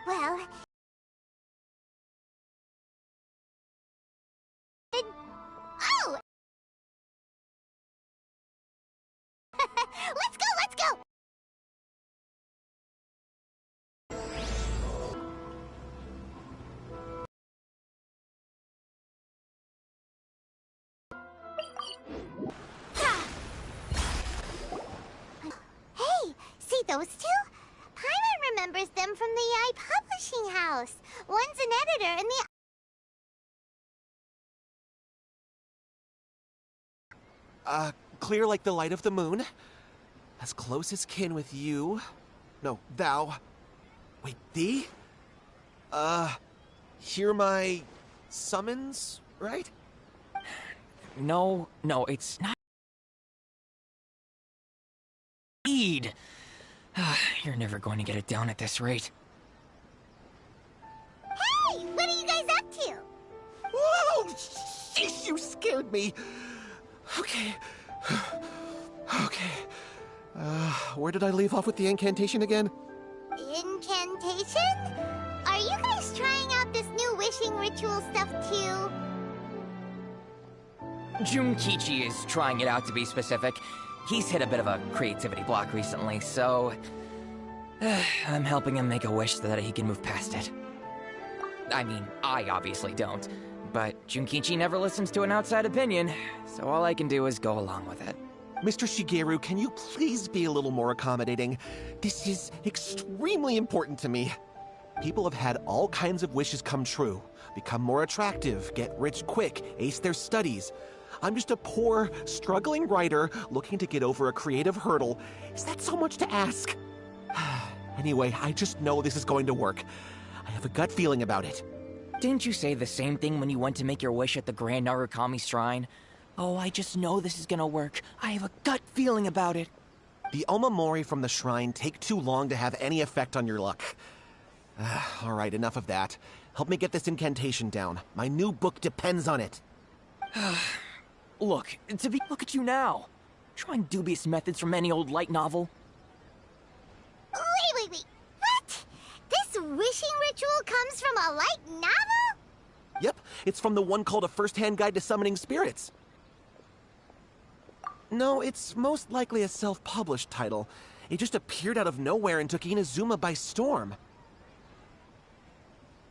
Well... Oh! Let's go, let's go! Hey, see those two? Paimon remembers them from the AI publishing house. One's an editor and the... Clear like the light of the moon. As close as kin with you. No, thou. Wait, thee? Hear my summons, right? No, it's not. Indeed. You're never going to get it down at this rate. Hey, what are you guys up to? Whoa! Sheesh, you scared me. Okay. Okay. Where did I leave off with the incantation again? Incantation? Are you guys trying out this new wishing ritual stuff too? Junkichi is trying it out, to be specific. He's hit a bit of a creativity block recently, so... I'm helping him make a wish so that he can move past it. I mean, I obviously don't. But Junkichi never listens to an outside opinion, so all I can do is go along with it. Mr. Shigeru, can you please be a little more accommodating? This is extremely important to me. People have had all kinds of wishes come true. Become more attractive, get rich quick, ace their studies. I'm just a poor, struggling writer looking to get over a creative hurdle. Is that so much to ask? Anyway, I just know this is going to work. I have a gut feeling about it. Didn't you say the same thing when you went to make your wish at the Grand Narukami Shrine? Oh, I just know this is gonna work. I have a gut feeling about it. The Omamori from the shrine take too long to have any effect on your luck. Alright, enough of that. Help me get this incantation down. My new book depends on it. Look at you now. Trying dubious methods from any old light novel. Wait. What? This wishing ritual comes from a light novel? Yep, it's from the one called A First-Hand Guide to Summoning Spirits. No, it's most likely a self-published title. It just appeared out of nowhere and took Inazuma by storm.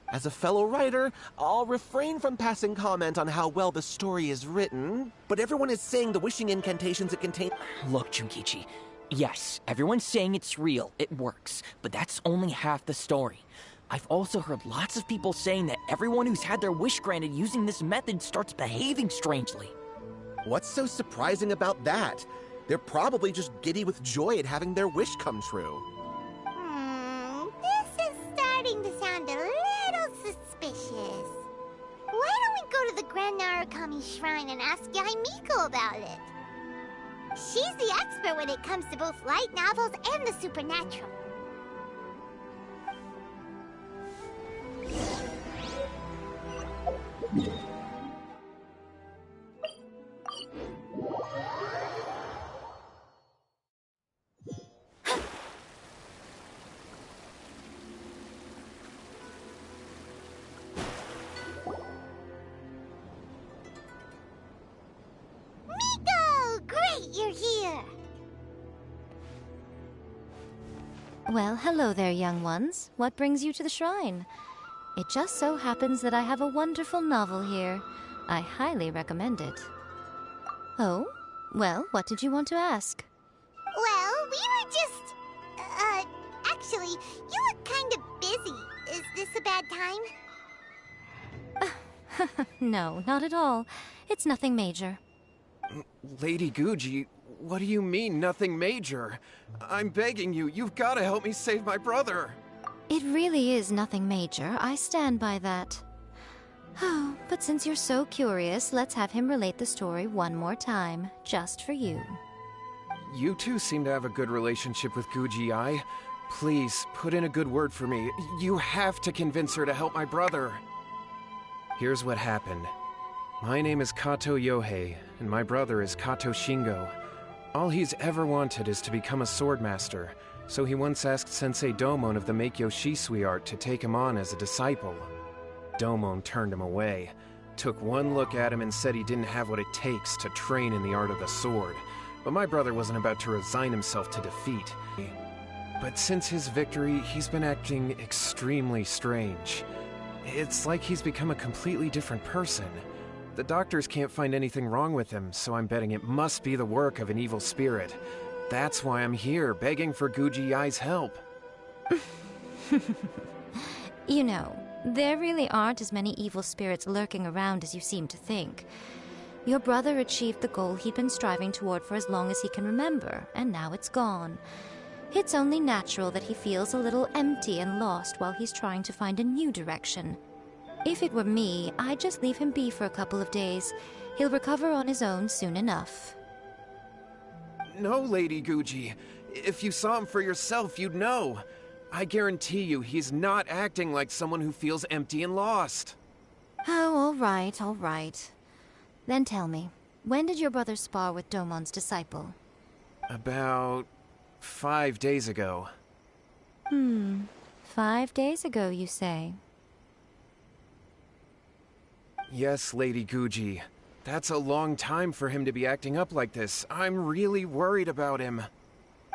As a fellow writer, I'll refrain from passing comment on how well the story is written, but everyone is saying the wishing incantations it contains... Look, Junkichi. Yes, everyone's saying it's real, it works, but that's only half the story. I've also heard lots of people saying that everyone who's had their wish granted using this method starts behaving strangely. What's so surprising about that? They're probably just giddy with joy at having their wish come true. This is starting to sound a little suspicious. Why don't we go to the Grand Narukami Shrine and ask Yai Miko about it? She's the expert when it comes to both light novels and the supernatural. Miko! Great, you're here! Well, hello there, young ones. What brings you to the shrine? It just so happens that I have a wonderful novel here. I highly recommend it. Oh? Well, what did you want to ask? Well, we were just... actually, you look kind of busy. Is this a bad time? No, not at all. It's nothing major. Lady Guji, what do you mean, nothing major? I'm begging you, you've got to help me save my brother. It really is nothing major. I stand by that. Oh, but since you're so curious, let's have him relate the story one more time, just for you. You two seem to have a good relationship with Guji-ai. Please, put in a good word for me. You have to convince her to help my brother. Here's what happened. My name is Kato Yohei, and my brother is Kato Shingo. All he's ever wanted is to become a swordmaster, So he once asked Sensei Domon of the Meikyo Shisui art to take him on as a disciple. Domon turned him away, took one look at him and said he didn't have what it takes to train in the art of the sword. But my brother wasn't about to resign himself to defeat. But since his victory, he's been acting extremely strange. It's like he's become a completely different person. The doctors can't find anything wrong with him, so I'm betting it must be the work of an evil spirit. That's why I'm here, begging for Guji Yai's help. You know, there really aren't as many evil spirits lurking around as you seem to think. Your brother achieved the goal he'd been striving toward for as long as he can remember, and now it's gone. It's only natural that he feels a little empty and lost while he's trying to find a new direction. If it were me, I'd just leave him be for a couple of days. He'll recover on his own soon enough. No, Lady Guji. If you saw him for yourself, you'd know. I guarantee you he's not acting like someone who feels empty and lost. Oh, all right, all right. Then tell me, when did your brother spar with Domon's disciple? About 5 days ago. 5 days ago, you say? Yes, Lady Guji. That's a long time for him to be acting up like this. I'm really worried about him.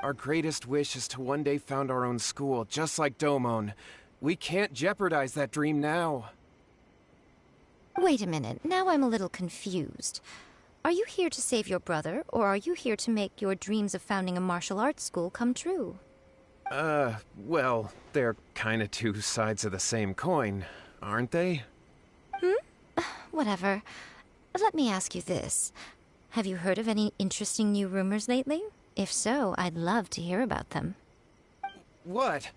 Our greatest wish is to one day found our own school, just like Domon. We can't jeopardize that dream now. Wait a minute, now I'm a little confused. Are you here to save your brother, or are you here to make your dreams of founding a martial arts school come true? Well, they're kinda two sides of the same coin, aren't they? Whatever. Let me ask you this. Have you heard of any interesting new rumors lately? If so, I'd love to hear about them. What?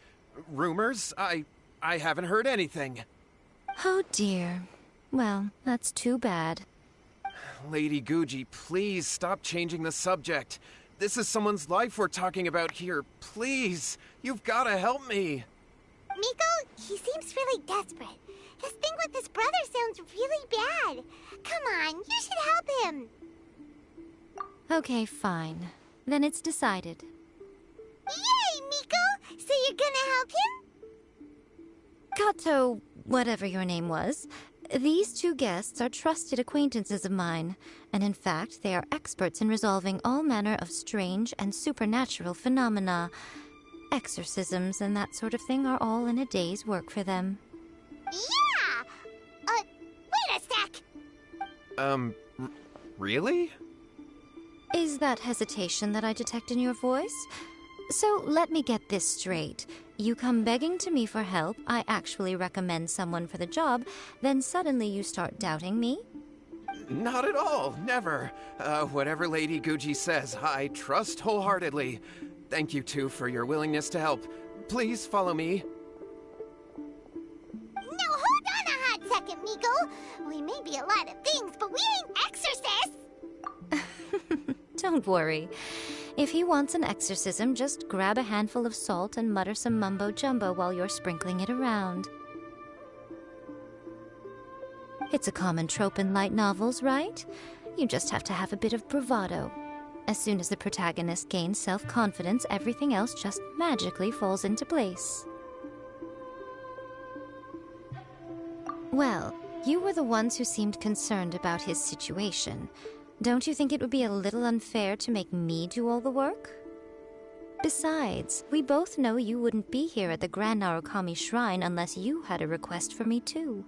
Rumors? I haven't heard anything. Oh dear. Well, that's too bad. Lady Guji, please stop changing the subject. This is someone's life we're talking about here. Please, you've gotta help me. Miko, he seems really desperate. His thing with his brother sounds really bad. Come on, you should help him. Okay, fine. Then it's decided. Yay, Miko! So you're gonna help him? Kato, whatever your name was, these two guests are trusted acquaintances of mine, and in fact, they are experts in resolving all manner of strange and supernatural phenomena. Exorcisms and that sort of thing are all in a day's work for them. Yeah! Wait a sec! Really? Is that hesitation that I detect in your voice? So let me get this straight. You come begging to me for help, I actually recommend someone for the job, then suddenly you start doubting me? Not at all, never. Whatever Lady Guji says, I trust wholeheartedly. Thank you two for your willingness to help. Please follow me. No, hold on a hot second, Miko. We may be a lot of things, but we ain't exorcists! Don't worry. If he wants an exorcism, just grab a handful of salt and mutter some mumbo-jumbo while you're sprinkling it around. It's a common trope in light novels, right? You just have to have a bit of bravado. As soon as the protagonist gains self-confidence, everything else just magically falls into place. Well, you were the ones who seemed concerned about his situation. Don't you think it would be a little unfair to make me do all the work? Besides, we both know you wouldn't be here at the Grand Narukami Shrine unless you had a request for me too.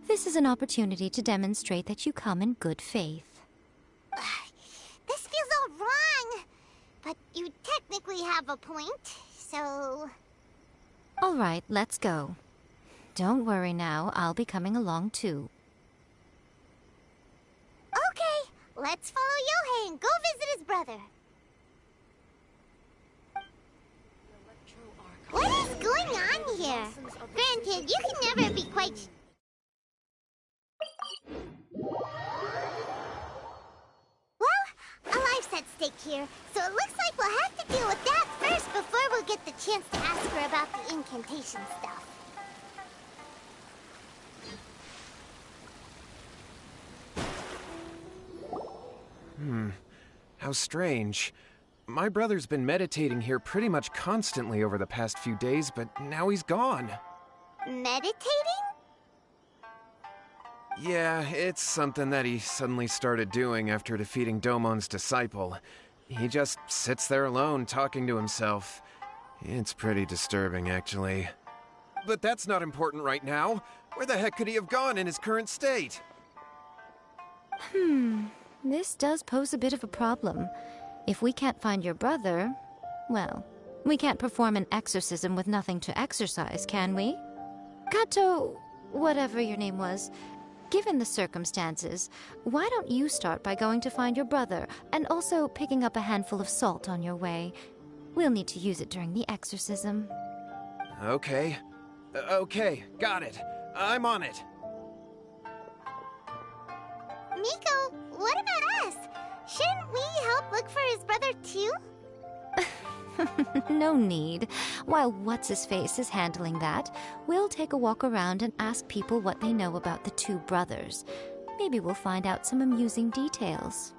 This is an opportunity to demonstrate that you come in good faith. This feels all wrong. But you technically have a point, so... All right, let's go. Don't worry now, I'll be coming along too. Okay, let's follow Yohei and go visit his brother. What is going on here? Granted, you can never be quite... Well, a life's at stake here, so it looks like we'll have to deal with that first before we'll get the chance to ask her about the incantation stuff. How strange. My brother's been meditating here pretty much constantly over the past few days, but now he's gone. Meditating? Yeah, it's something that he suddenly started doing after defeating Domon's disciple. He just sits there alone, talking to himself. It's pretty disturbing, actually. But that's not important right now. Where the heck could he have gone in his current state? This does pose a bit of a problem. If we can't find your brother, well, we can't perform an exorcism with nothing to exorcise, can we? Kato, whatever your name was, given the circumstances, why don't you start by going to find your brother, and also picking up a handful of salt on your way? We'll need to use it during the exorcism. Okay. Okay, got it. I'm on it. Miko, what about us? Shouldn't we help look for his brother too? No need. While What's-His-Face is handling that, we'll take a walk around and ask people what they know about the two brothers. Maybe we'll find out some amusing details.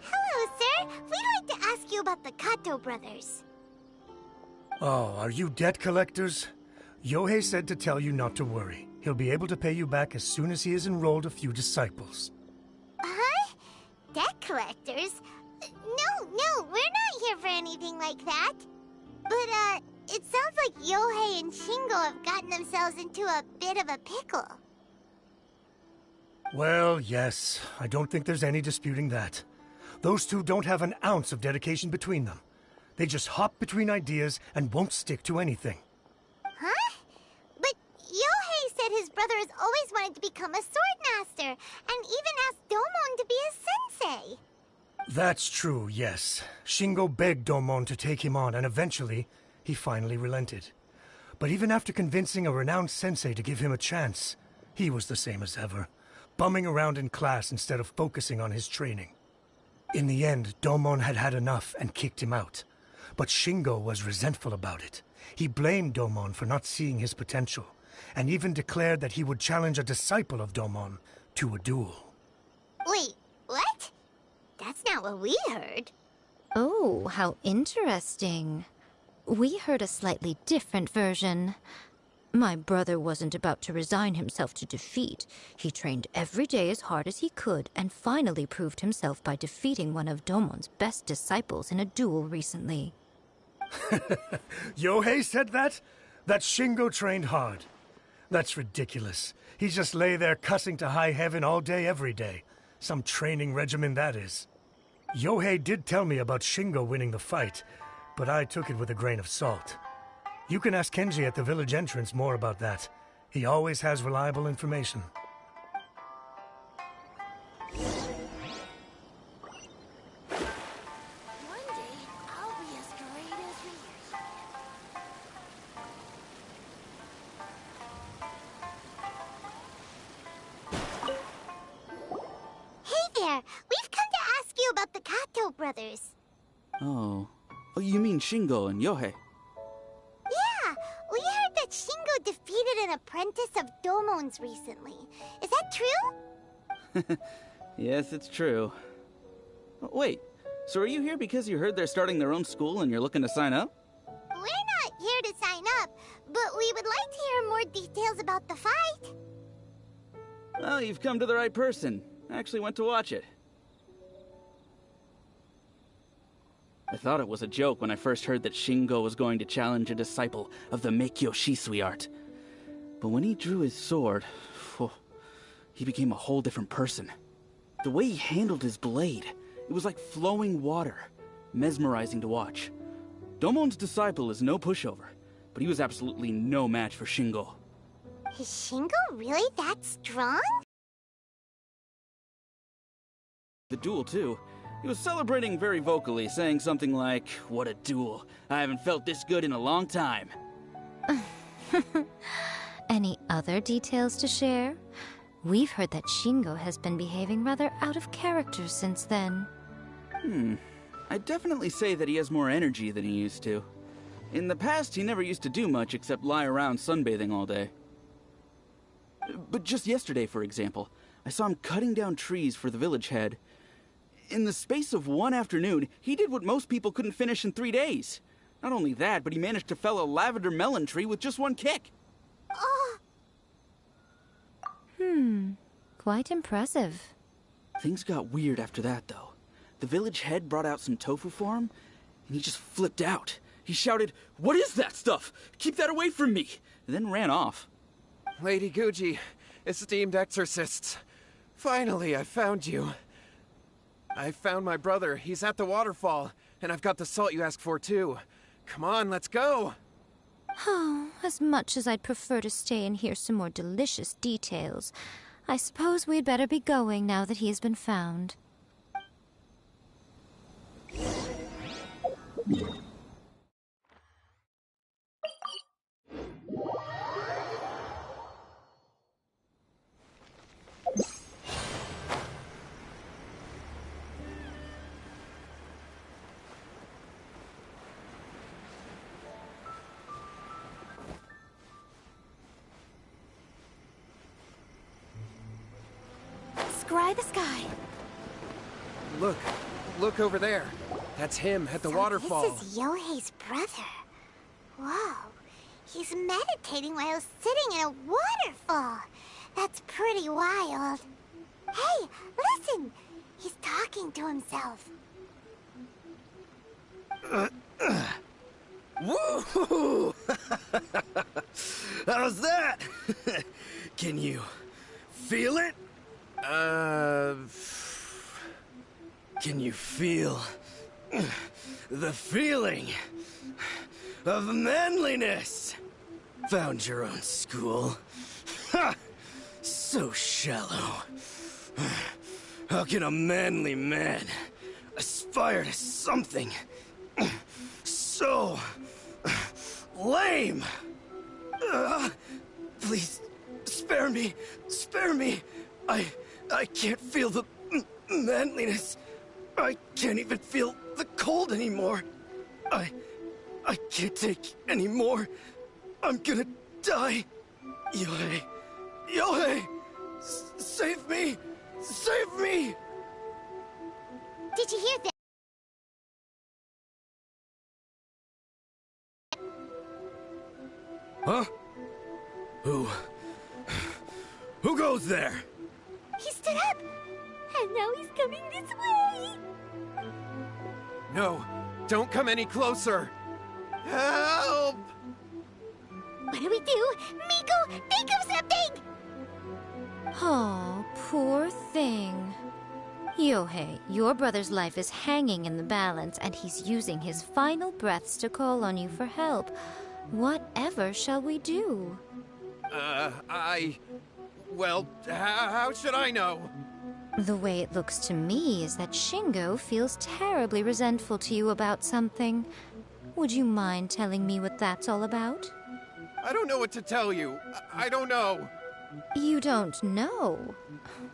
Hello, sir. We'd like to ask you about the Kato brothers. Oh, are you debt collectors? Yohei said to tell you not to worry. He'll be able to pay you back as soon as he has enrolled a few disciples. Huh? Debt collectors? No, we're not here for anything like that. But, it sounds like Yohei and Shingo have gotten themselves into a bit of a pickle. Well, yes. I don't think there's any disputing that. Those two don't have an ounce of dedication between them. They just hop between ideas and won't stick to anything. Huh? But Yohei said his brother has always wanted to become a sword master, and even asked Domon to be his sensei. That's true, yes. Shingo begged Domon to take him on, and eventually, he finally relented. But even after convincing a renowned sensei to give him a chance, he was the same as ever, bumming around in class instead of focusing on his training. In the end, Domon had had enough and kicked him out. But Shingo was resentful about it. He blamed Domon for not seeing his potential, and even declared that he would challenge a disciple of Domon to a duel. Wait, what? That's not what we heard. Oh, how interesting. We heard a slightly different version. My brother wasn't about to resign himself to defeat. He trained every day as hard as he could and finally proved himself by defeating one of Domon's best disciples in a duel recently. Yohei said that? That Shingo trained hard. That's ridiculous. He just lay there cussing to high heaven all day, every day. Some training regimen, that is. Yohei did tell me about Shingo winning the fight, but I took it with a grain of salt. You can ask Kenji at the village entrance more about that. He always has reliable information. One day, I'll be as great as we Hey there! We've come to ask you about the Kato brothers. Oh, you mean Shingo and Yohei? Yeah, we heard that Shingo defeated an apprentice of Domon's recently. Is that true? Yes, it's true. Wait, so are you here because you heard they're starting their own school and you're looking to sign up? We're not here to sign up, but we would like to hear more details about the fight. Well, you've come to the right person. I actually went to watch it. I thought it was a joke when I first heard that Shingo was going to challenge a disciple of the Meikyo Shisui art. But when he drew his sword, he became a whole different person. The way he handled his blade, it was like flowing water, mesmerizing to watch. Domon's disciple is no pushover, but he was absolutely no match for Shingo. Is Shingo really that strong? The duel, too. He was celebrating very vocally, saying something like, "What a duel. I haven't felt this good in a long time." Any other details to share? We've heard that Shingo has been behaving rather out of character since then. I'd definitely say that he has more energy than he used to. In the past, he never used to do much except lie around sunbathing all day. But just yesterday, for example, I saw him cutting down trees for the village head. In the space of one afternoon, he did what most people couldn't finish in 3 days. Not only that, but he managed to fell a lavender melon tree with just one kick. Quite impressive. Things got weird after that, though. The village head brought out some tofu for him, and he just flipped out. He shouted, "What is that stuff? Keep that away from me!" and then ran off. Lady Guji, esteemed exorcists. Finally, I found you. I found my brother. He's at the waterfall, and I've got the salt you asked for, too. Come on, let's go! Oh, as much as I'd prefer to stay and hear some more delicious details, I suppose we'd better be going now that he has been found. Scry the sky. Look over there. That's him at the waterfall. This is Yohei's brother. Whoa. He's meditating while sitting in a waterfall. That's pretty wild. Hey, listen! He's talking to himself. Woohoo! How's that? Can you feel it? Can you feel the feeling of manliness? Found your own school? Ha! So shallow. How can a manly man aspire to something so lame? Please, spare me. Spare me. I can't feel the manliness. I can't even feel the cold anymore. I can't take any more. I'm gonna die. Yohei. Yohei! Save me! Save me! Did you hear that? Huh? Who goes there? He stood up! And now he's coming this way! No, don't come any closer. Help! What do we do? Miko, think of something! Oh, poor thing. Yohei, your brother's life is hanging in the balance, and he's using his final breaths to call on you for help. Whatever shall we do? Well, how should I know? The way it looks to me is that Shingo feels terribly resentful to you about something. Would you mind telling me what that's all about? I don't know what to tell you. I don't know. You don't know?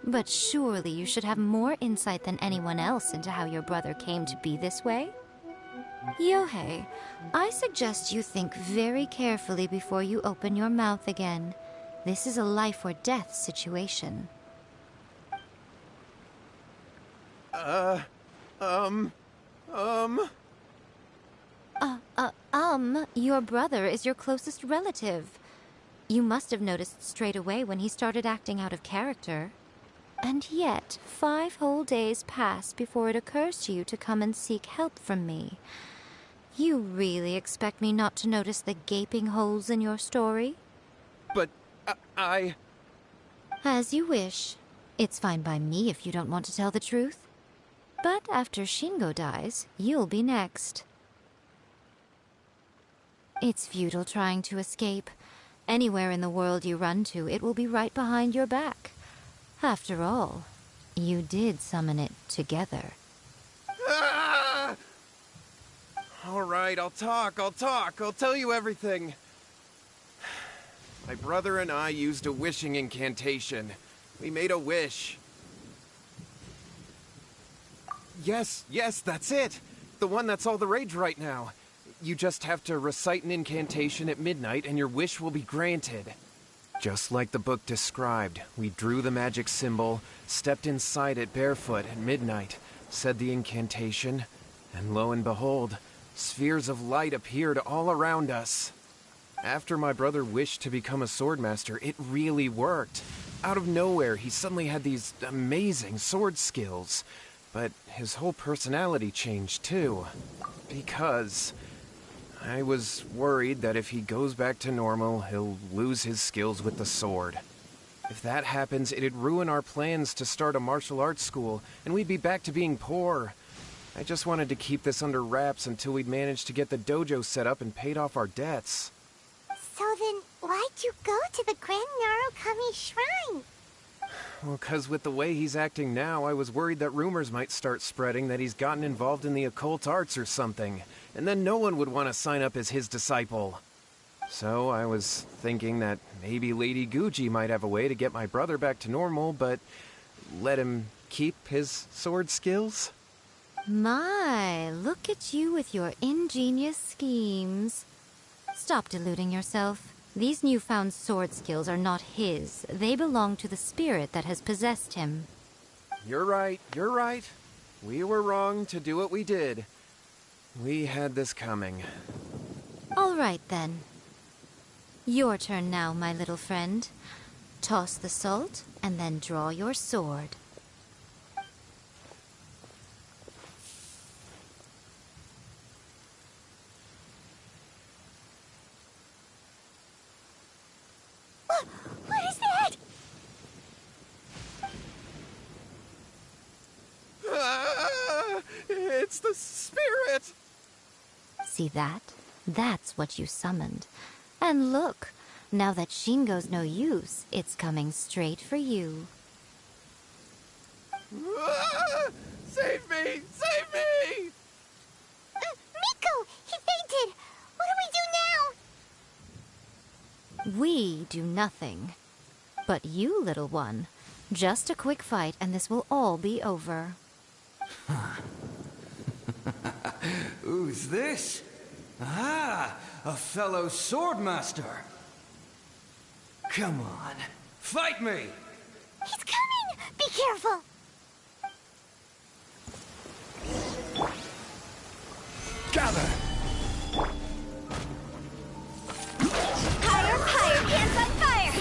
But surely you should have more insight than anyone else into how your brother came to be this way? Yohei, I suggest you think very carefully before you open your mouth again. This is a life or death situation. Your brother is your closest relative. You must have noticed straight away when he started acting out of character. And yet, 5 whole days pass before it occurs to you to come and seek help from me. You really expect me not to notice the gaping holes in your story? But I... As you wish. It's fine by me if you don't want to tell the truth. But after Shingo dies, you'll be next. It's futile trying to escape. Anywhere in the world you run to, it will be right behind your back. After all, you did summon it together. Ah! All right, I'll talk. I'll tell you everything. My brother and I used a wishing incantation. We made a wish. Yes, that's it. The one that's all the rage right now. You just have to recite an incantation at midnight and your wish will be granted. Just like the book described, we drew the magic symbol, stepped inside it barefoot at midnight, said the incantation, and lo and behold, spheres of light appeared all around us. After my brother wished to become a swordmaster, it really worked. Out of nowhere, he suddenly had these amazing sword skills. But his whole personality changed too. Because I was worried that if he goes back to normal, he'll lose his skills with the sword. If that happens, it'd ruin our plans to start a martial arts school, and we'd be back to being poor. I just wanted to keep this under wraps until we'd managed to get the dojo set up and paid off our debts. So then, why'd you go to the Grand Narukami Shrine? Well, 'cause with the way he's acting now, I was worried that rumors might start spreading that he's gotten involved in the occult arts or something, and then no one would want to sign up as his disciple. So I was thinking that maybe Lady Guji might have a way to get my brother back to normal, but let him keep his sword skills? My, look at you with your ingenious schemes. Stop deluding yourself. These newfound sword skills are not his. They belong to the spirit that has possessed him. You're right, you're right. We were wrong to do what we did. We had this coming. All right, then. Your turn now, my little friend. Toss the salt, and then draw your sword. What is that? It's the spirit! See that? That's what you summoned. And look, now that Shingo's no use, it's coming straight for you. Save me! Save me! Miko! He fainted! What do we do now? We do nothing. But you, little one, just a quick fight and this will all be over. Who's this? Ah, a fellow swordmaster. Come on, fight me! He's coming! Be careful! Gather! Higher, higher! Hands on fire!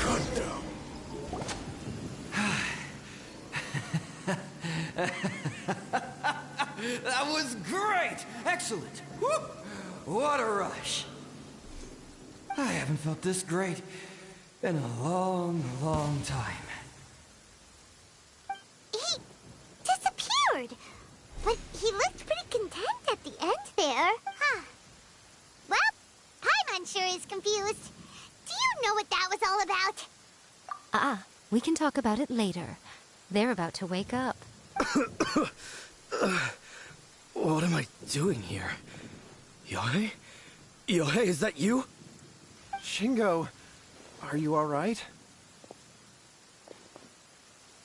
Run down. That was great! Excellent! Whoop! What a rush! I haven't felt this great in a long, long time. He disappeared! But he looked pretty content at the end there. Huh. Well, Paimon sure is confused. Do you know what that was all about? We can talk about it later. They're about to wake up. What am I doing here? Yohei? Yohei, is that you? Shingo, are you alright?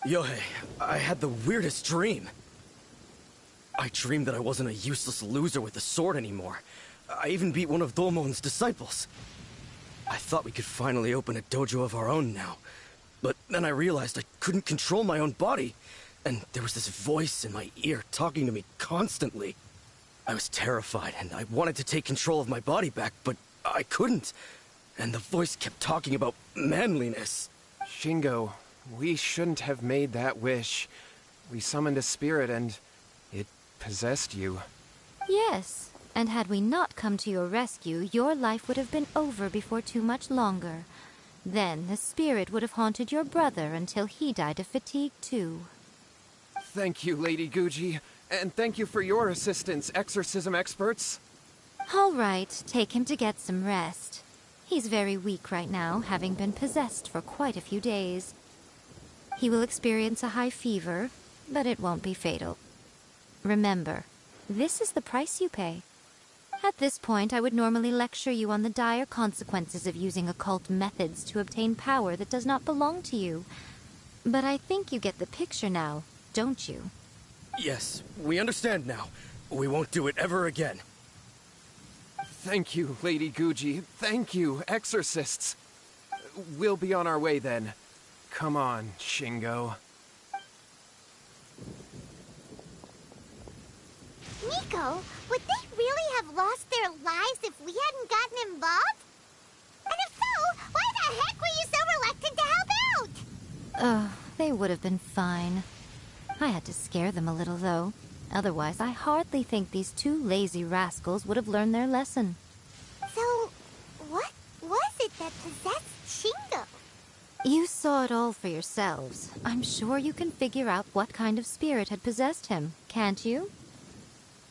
Yohei, I had the weirdest dream. I dreamed that I wasn't a useless loser with a sword anymore. I even beat one of Domon's disciples. I thought we could finally open a dojo of our own now. But then I realized I couldn't control my own body. And there was this voice in my ear talking to me constantly. I was terrified and I wanted to take control of my body back, but I couldn't. And the voice kept talking about manliness. Shingo, we shouldn't have made that wish. We summoned a spirit and it possessed you. Yes, and had we not come to your rescue, your life would have been over before too much longer. Then the spirit would have haunted your brother until he died of fatigue too. Thank you, Lady Guji. And thank you for your assistance, exorcism experts. All right, take him to get some rest. He's very weak right now, having been possessed for quite a few days. He will experience a high fever, but it won't be fatal. Remember, this is the price you pay. At this point, I would normally lecture you on the dire consequences of using occult methods to obtain power that does not belong to you. But I think you get the picture now, don't you? Yes, we understand now. We won't do it ever again. Thank you, Lady Guji. Thank you, exorcists. We'll be on our way then. Come on, Shingo. Miko, would they really have lost their lives if we hadn't gotten involved? And if so, why the heck were you so reluctant to help out? They would have been fine. I had to scare them a little, though. Otherwise, I hardly think these two lazy rascals would have learned their lesson. So, what was it that possessed Shingo? You saw it all for yourselves. I'm sure you can figure out what kind of spirit had possessed him, can't you?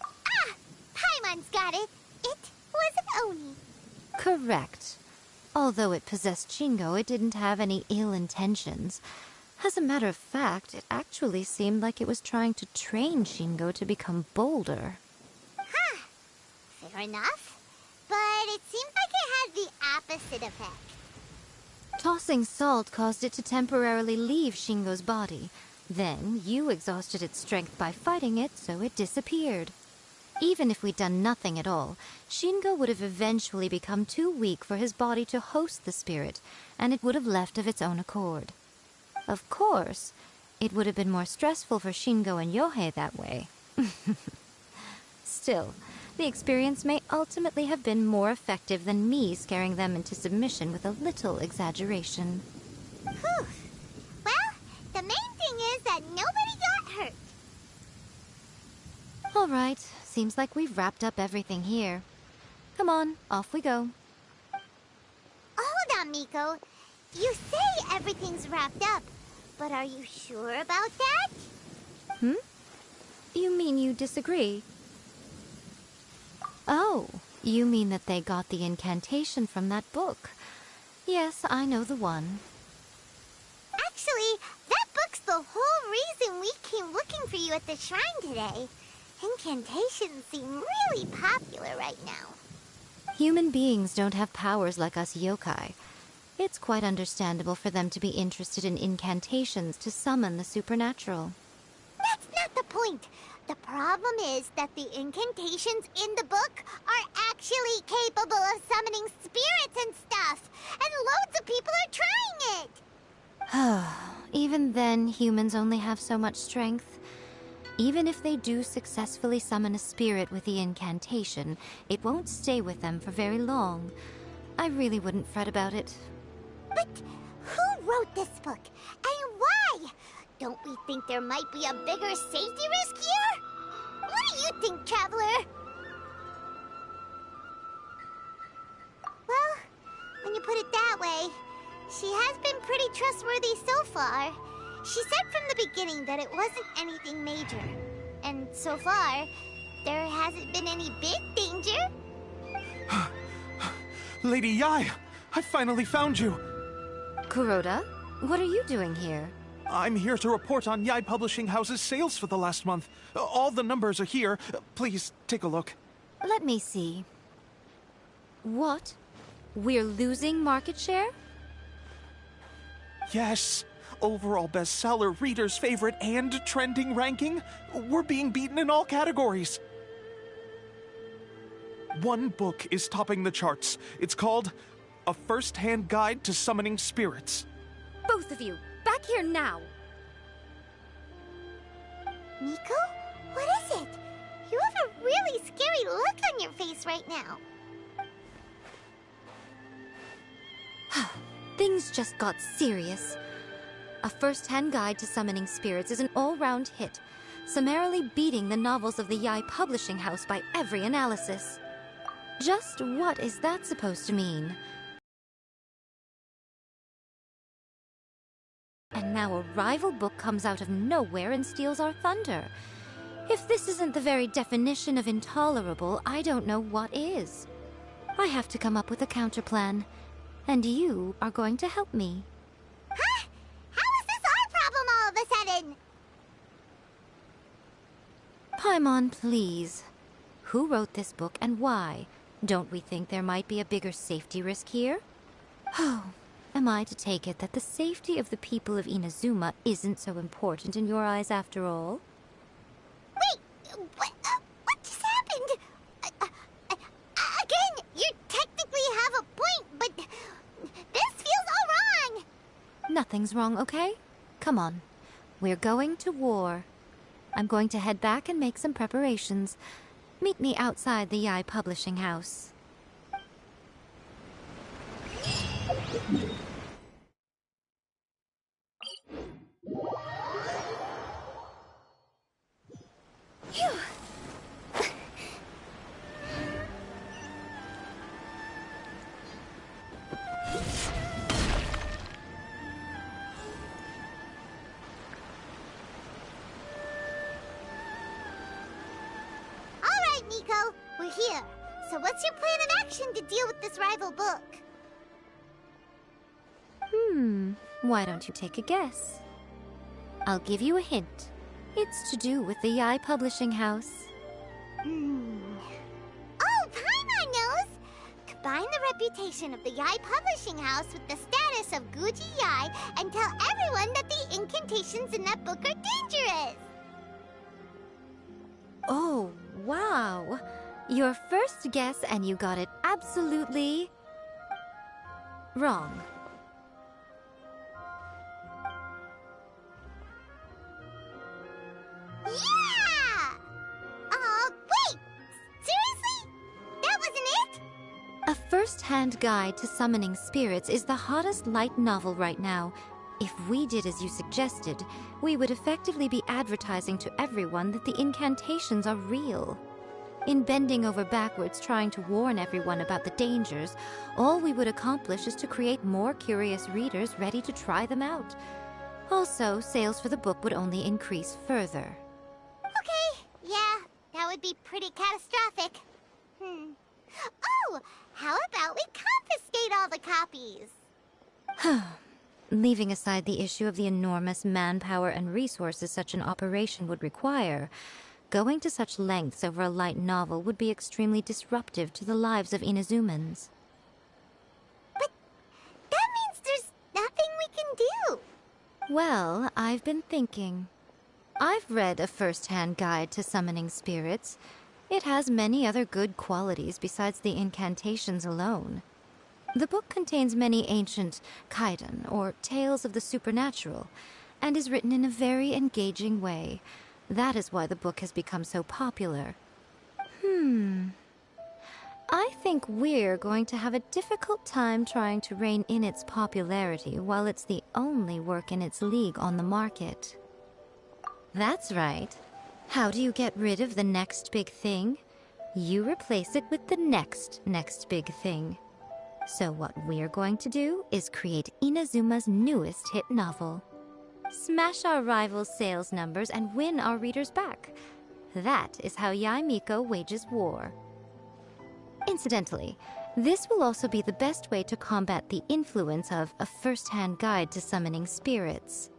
Ah! Paimon's got it. It was an Oni. Correct. Although it possessed Shingo, it didn't have any ill intentions. As a matter of fact, it actually seemed like it was trying to train Shingo to become bolder. Huh. Fair enough. But it seems like it had the opposite effect. Tossing salt caused it to temporarily leave Shingo's body. Then, you exhausted its strength by fighting it, so it disappeared. Even if we'd done nothing at all, Shingo would have eventually become too weak for his body to host the spirit, and it would have left of its own accord. Of course, it would have been more stressful for Shingo and Yohei that way. Still, the experience may ultimately have been more effective than me scaring them into submission with a little exaggeration. Whew. Well, the main thing is that nobody got hurt. All right, seems like we've wrapped up everything here. Come on, off we go. Hold on, Miko. You say everything's wrapped up, but are you sure about that? You mean you disagree? Oh, you mean that they got the incantation from that book. Yes, I know the one. Actually, that book's the whole reason we came looking for you at the shrine today. Incantations seem really popular right now. Human beings don't have powers like us yokai. It's quite understandable for them to be interested in incantations to summon the supernatural. That's not the point. The problem is that the incantations in the book are actually capable of summoning spirits and stuff, and loads of people are trying it. Even then, humans only have so much strength. Even if they do successfully summon a spirit with the incantation, it won't stay with them for very long. I really wouldn't fret about it. But who wrote this book, and why? Don't we think there might be a bigger safety risk here? What do you think, Traveler? Well, when you put it that way, she has been pretty trustworthy so far. She said from the beginning that it wasn't anything major. And so far, there hasn't been any big danger. Lady Yai, I finally found you. Kuroda, what are you doing here? I'm here to report on Yai Publishing House's sales for the last month. All the numbers are here. Please, take a look. Let me see. What? We're losing market share? Yes. Overall bestseller, readers' favorite, and trending ranking. We're being beaten in all categories. One book is topping the charts. It's called A First-Hand Guide to Summoning Spirits. Both of you, back here now! Miko? What is it? You have a really scary look on your face right now. Things just got serious. A First-Hand Guide to Summoning Spirits is an all-round hit, summarily beating the novels of the Yai Publishing House by every analysis. Just what is that supposed to mean? And now a rival book comes out of nowhere and steals our thunder. If this isn't the very definition of intolerable, I don't know what is. I have to come up with a counterplan, and you are going to help me. Huh? How is this our problem all of a sudden? Paimon, please. Who wrote this book and why? Don't we think there might be a bigger safety risk here? Oh, am I to take it that the safety of the people of Inazuma isn't so important in your eyes after all? What just happened? Again, you technically have a point, but this feels all wrong. Nothing's wrong, okay? Come on. We're going to war. I'm going to head back and make some preparations. Meet me outside the Yai Publishing House. Phew. Miko, we're here. So what's your plan of action to deal with this rival book? Why don't you take a guess? I'll give you a hint. It's to do with the Yai Publishing House. Oh, Paimon knows! Combine the reputation of the Yai Publishing House with the status of Guji Yai and tell everyone that the incantations in that book are dangerous! Oh, wow. Your first guess and you got it absolutely wrong. Yeah! Wait! Seriously? That wasn't it? A first-hand guide to summoning spirits is the hottest light novel right now. If we did as you suggested, we would effectively be advertising to everyone that the incantations are real. In bending over backwards trying to warn everyone about the dangers, all we would accomplish is to create more curious readers ready to try them out. Also, sales for the book would only increase further. Okay, yeah, that would be pretty catastrophic. Oh, how about we confiscate all the copies? Leaving aside the issue of the enormous manpower and resources such an operation would require, going to such lengths over a light novel would be extremely disruptive to the lives of Inazumans. But that means there's nothing we can do. Well, I've been thinking. I've read a first-hand guide to summoning spirits. It has many other good qualities besides the incantations alone. The book contains many ancient kaidan, or tales of the supernatural, and is written in a very engaging way. That is why the book has become so popular. I think we're going to have a difficult time trying to rein in its popularity while it's the only work in its league on the market. That's right. How do you get rid of the next big thing? You replace it with the next big thing. So what we're going to do is create Inazuma's newest hit novel. Smash our rivals' sales numbers and win our readers back. That is how Yai Miko wages war. Incidentally, this will also be the best way to combat the influence of a first-hand guide to summoning spirits.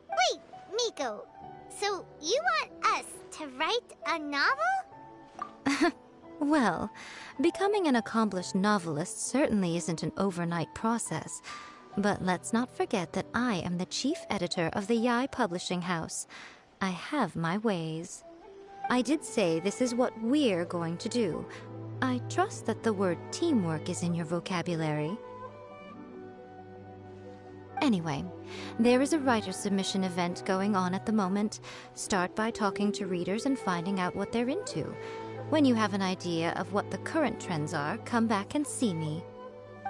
Wait, Miko, so you want us to write a novel? Well, becoming an accomplished novelist certainly isn't an overnight process. But let's not forget that I am the chief editor of the Yai Publishing House. I have my ways. I did say this is what we're going to do. I trust that the word teamwork is in your vocabulary. Anyway, there is a writer submission event going on at the moment. Start by talking to readers and finding out what they're into. When you have an idea of what the current trends are, come back and see me.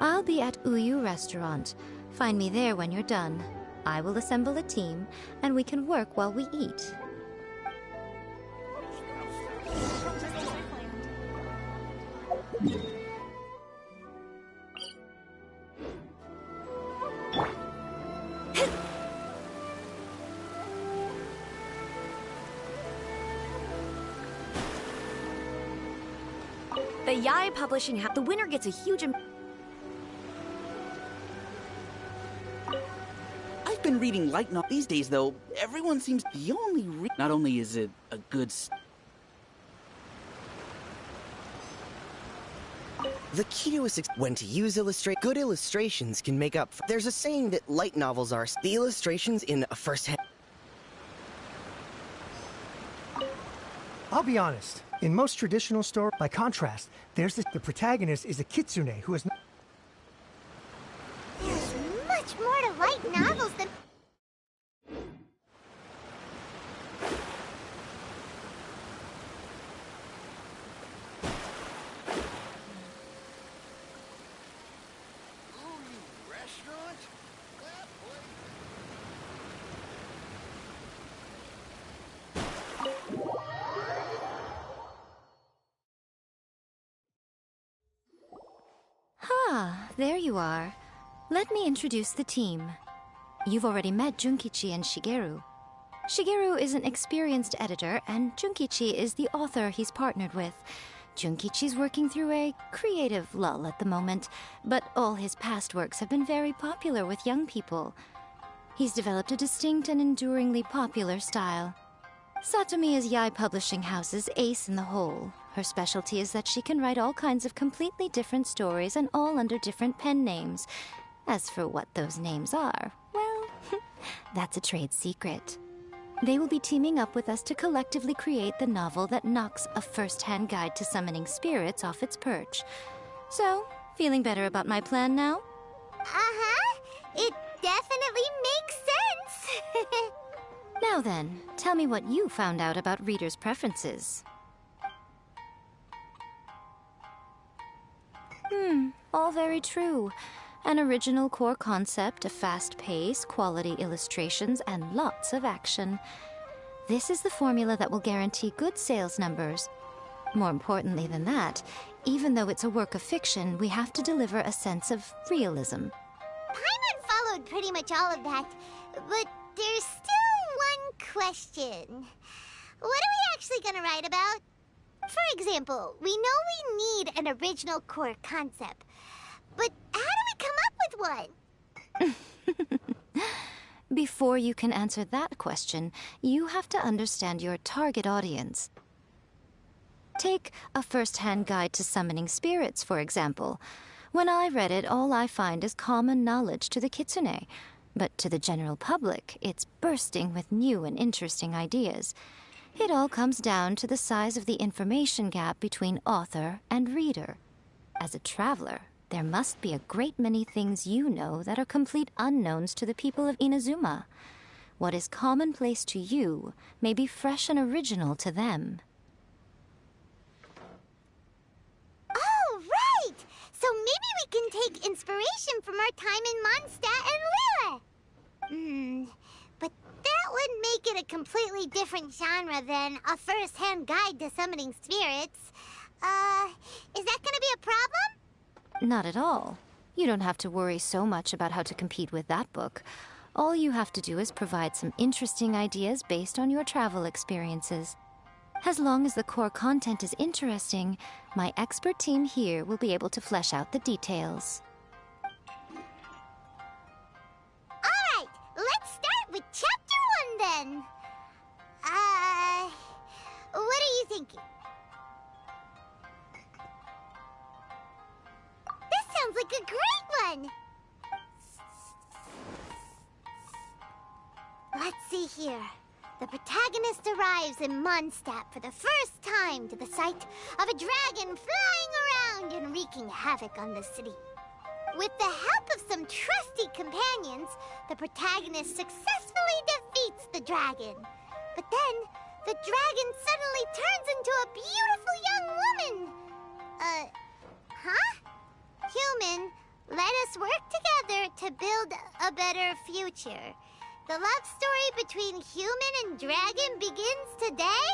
I'll be at Uyu Restaurant. Find me there when you're done. I will assemble a team, and we can work while we eat. The Yai Publishing House. The winner gets a huge. I've been reading light novels these days, though. Everyone seems the only not only is it a good The key to when to use good illustrations can make up for. There's a saying that light novels are the illustrations in a first-hand. I'll be honest. In most traditional stories, by contrast, there's the protagonist is a kitsune who has... There's much more to light novels than... Ah, there you are. Let me introduce the team. You've already met Junkichi and Shigeru. Shigeru is an experienced editor, and Junkichi is the author he's partnered with. Junkichi's working through a creative lull at the moment, but all his past works have been very popular with young people. He's developed a distinct and enduringly popular style. Satomi is Yae Publishing House's ace in the hole. Her specialty is that she can write all kinds of completely different stories and all under different pen names. As for what those names are, well, that's a trade secret. They will be teaming up with us to collectively create the novel that knocks a first-hand guide to summoning spirits off its perch. So, feeling better about my plan now? Uh-huh. It definitely makes sense. Now then, tell me what you found out about readers' preferences. All very true. An original core concept, a fast pace, quality illustrations, and lots of action. This is the formula that will guarantee good sales numbers. More importantly than that, even though it's a work of fiction, we have to deliver a sense of realism. Paimon followed pretty much all of that, but there's still one question. What are we actually gonna write about? For example, we know we need an original core concept, but how do we come up with one? Before you can answer that question, you have to understand your target audience. Take a first-hand guide to summoning spirits, for example. When I read it, all I find is common knowledge to the kitsune, but to the general public, it's bursting with new and interesting ideas. It all comes down to the size of the information gap between author and reader. As a traveler, there must be a great many things you know that are complete unknowns to the people of Inazuma. What is commonplace to you may be fresh and original to them. Oh, right! So maybe we can take inspiration from our time in Mondstadt and Lille. But that would make it a completely different genre than a first-hand guide to summoning spirits. Is that gonna be a problem? Not at all. You don't have to worry so much about how to compete with that book. All you have to do is provide some interesting ideas based on your travel experiences. As long as the core content is interesting, my expert team here will be able to flesh out the details. Alright, let's start with Chapter 1 then. What are you thinking? This sounds like a great one! Let's see here. The protagonist arrives in Mondstadt for the first time to the sight of a dragon flying around and wreaking havoc on the city. With the help of some trusty companions, the protagonist successfully defeats the dragon. But then, the dragon suddenly turns into a beautiful young woman. Human, let us work together to build a better future. The love story between human and dragon begins today?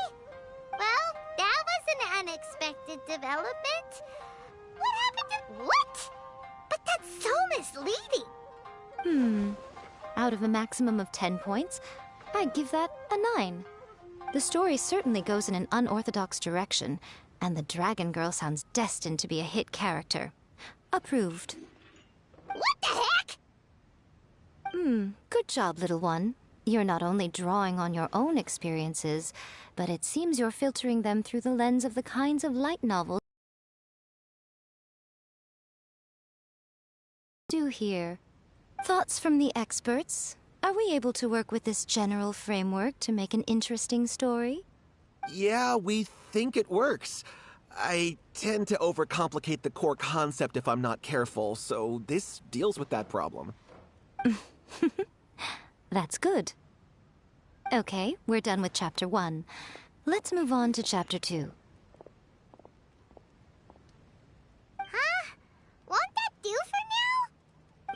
Well, that was an unexpected development. What happened to... What? But that's so misleading. Out of a maximum of 10 points, I'd give that a 9. The story certainly goes in an unorthodox direction, and the Dragon Girl sounds destined to be a hit character. Approved. What the heck? Good job, little one. You're not only drawing on your own experiences, but it seems you're filtering them through the lens of the kinds of light novels do here. Thoughts from the experts? Are we able to work with this general framework to make an interesting story? Yeah, we think it works. I tend to overcomplicate the core concept if I'm not careful, so this deals with that problem. That's good. Okay, we're done with Chapter 1. Let's move on to Chapter 2. Huh? Won't that do for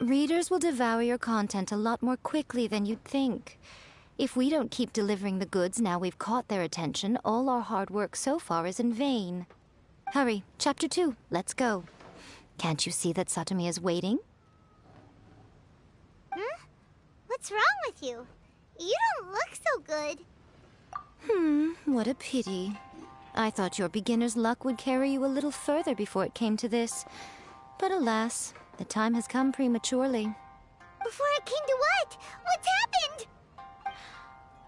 now? Readers will devour your content a lot more quickly than you'd think. If we don't keep delivering the goods now we've caught their attention, all our hard work so far is in vain. Hurry, Chapter 2, let's go. Can't you see that Satomi is waiting? Huh? What's wrong with you? You don't look so good. What a pity. I thought your beginner's luck would carry you a little further before it came to this. But alas, the time has come prematurely. Before it came to what? What's happened?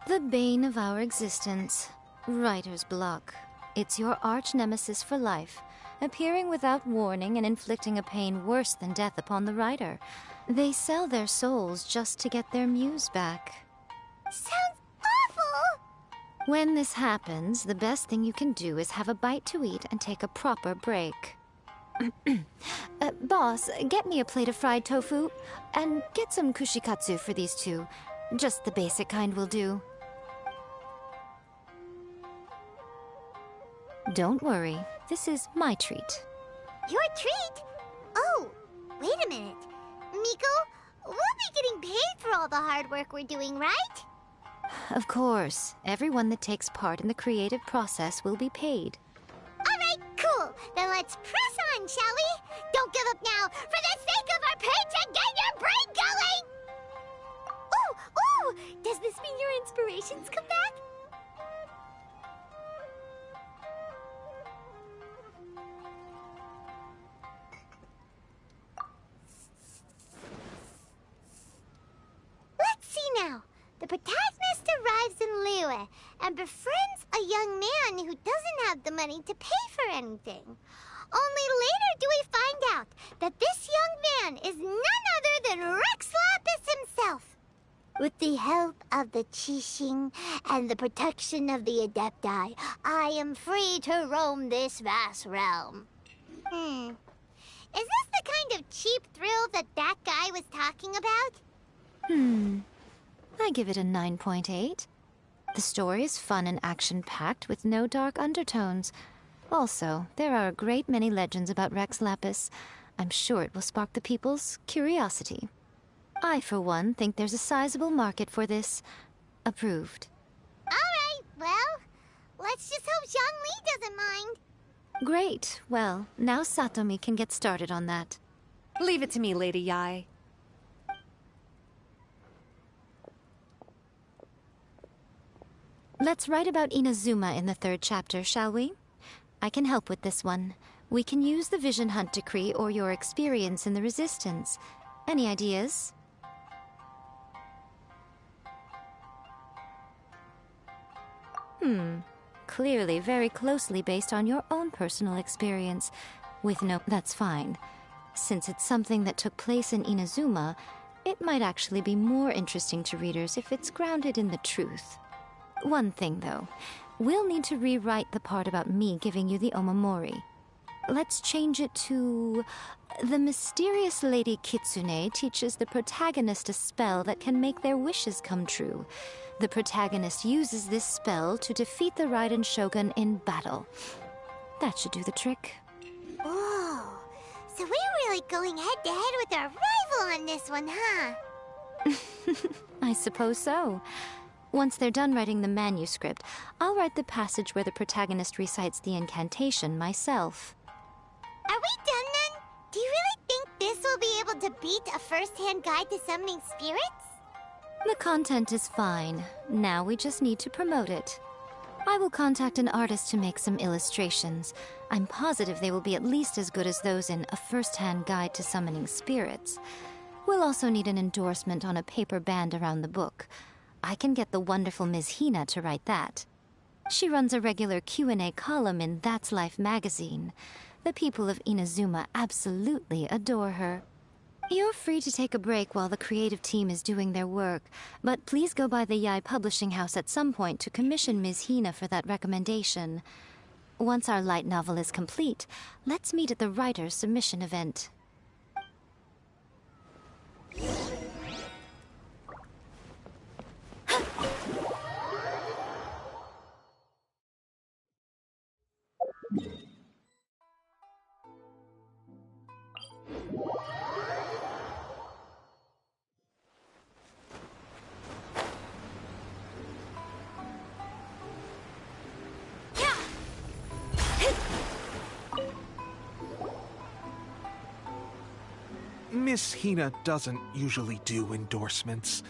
The bane of our existence, writer's block. It's your arch-nemesis for life, appearing without warning and inflicting a pain worse than death upon the writer. They sell their souls just to get their muse back. Sounds awful! When this happens, the best thing you can do is have a bite to eat and take a proper break. Boss, get me a plate of fried tofu, and get some kushikatsu for these two. Just the basic kind will do. Don't worry, this is my treat. Your treat? Oh, wait a minute. Miko, we'll be getting paid for all the hard work we're doing, right? Of course, everyone that takes part in the creative process will be paid. Alright, cool. Then let's press on, shall we? Don't give up now, for the sake of our paycheck, get your brain going! Ooh! Does this mean your inspirations come back? Let's see now. The protagonist arrives in Liyue and befriends a young man who doesn't have the money to pay for anything. Only later do we find out that this young man is none other than Rex Lapis himself. With the help of the Qixing and the protection of the Adepti, I am free to roam this vast realm. Is this the kind of cheap thrill that guy was talking about? I give it a 9.8. The story is fun and action-packed with no dark undertones. Also, there are a great many legends about Rex Lapis. I'm sure it will spark the people's curiosity. I, for one, think there's a sizable market for this. Approved. Alright, well, let's just hope Zhongli doesn't mind. Great. Well, now Satomi can get started on that. Leave it to me, Lady Yae. Let's write about Inazuma in the 3rd chapter, shall we? I can help with this one. We can use the Vision Hunt decree or your experience in the Resistance. Any ideas? Clearly very closely based on your own personal experience. That's fine. Since it's something that took place in Inazuma, it might actually be more interesting to readers if it's grounded in the truth. One thing, though. We'll need to rewrite the part about me giving you the Omamori. Let's change it to... The mysterious Lady Kitsune teaches the protagonist a spell that can make their wishes come true. The protagonist uses this spell to defeat the Raiden Shogun in battle. That should do the trick. Whoa, so we're really going head-to-head with our rival on this one, huh? I suppose so. Once they're done writing the manuscript, I'll write the passage where the protagonist recites the incantation myself. Are we done then? Do you really think this will be able to beat a first-hand guide to summoning spirits? The content is fine. Now we just need to promote it. I will contact an artist to make some illustrations. I'm positive they will be at least as good as those in A First-Hand Guide to Summoning Spirits. We'll also need an endorsement on a paper band around the book. I can get the wonderful Ms. Hina to write that. She runs a regular Q&A column in That's Life magazine. The people of Inazuma absolutely adore her. You're free to take a break while the creative team is doing their work, but please go by the Yai Publishing House at some point to commission Ms. Hina for that recommendation. Once our light novel is complete, let's meet at the writer's submission event. Miss Hina doesn't usually do endorsements,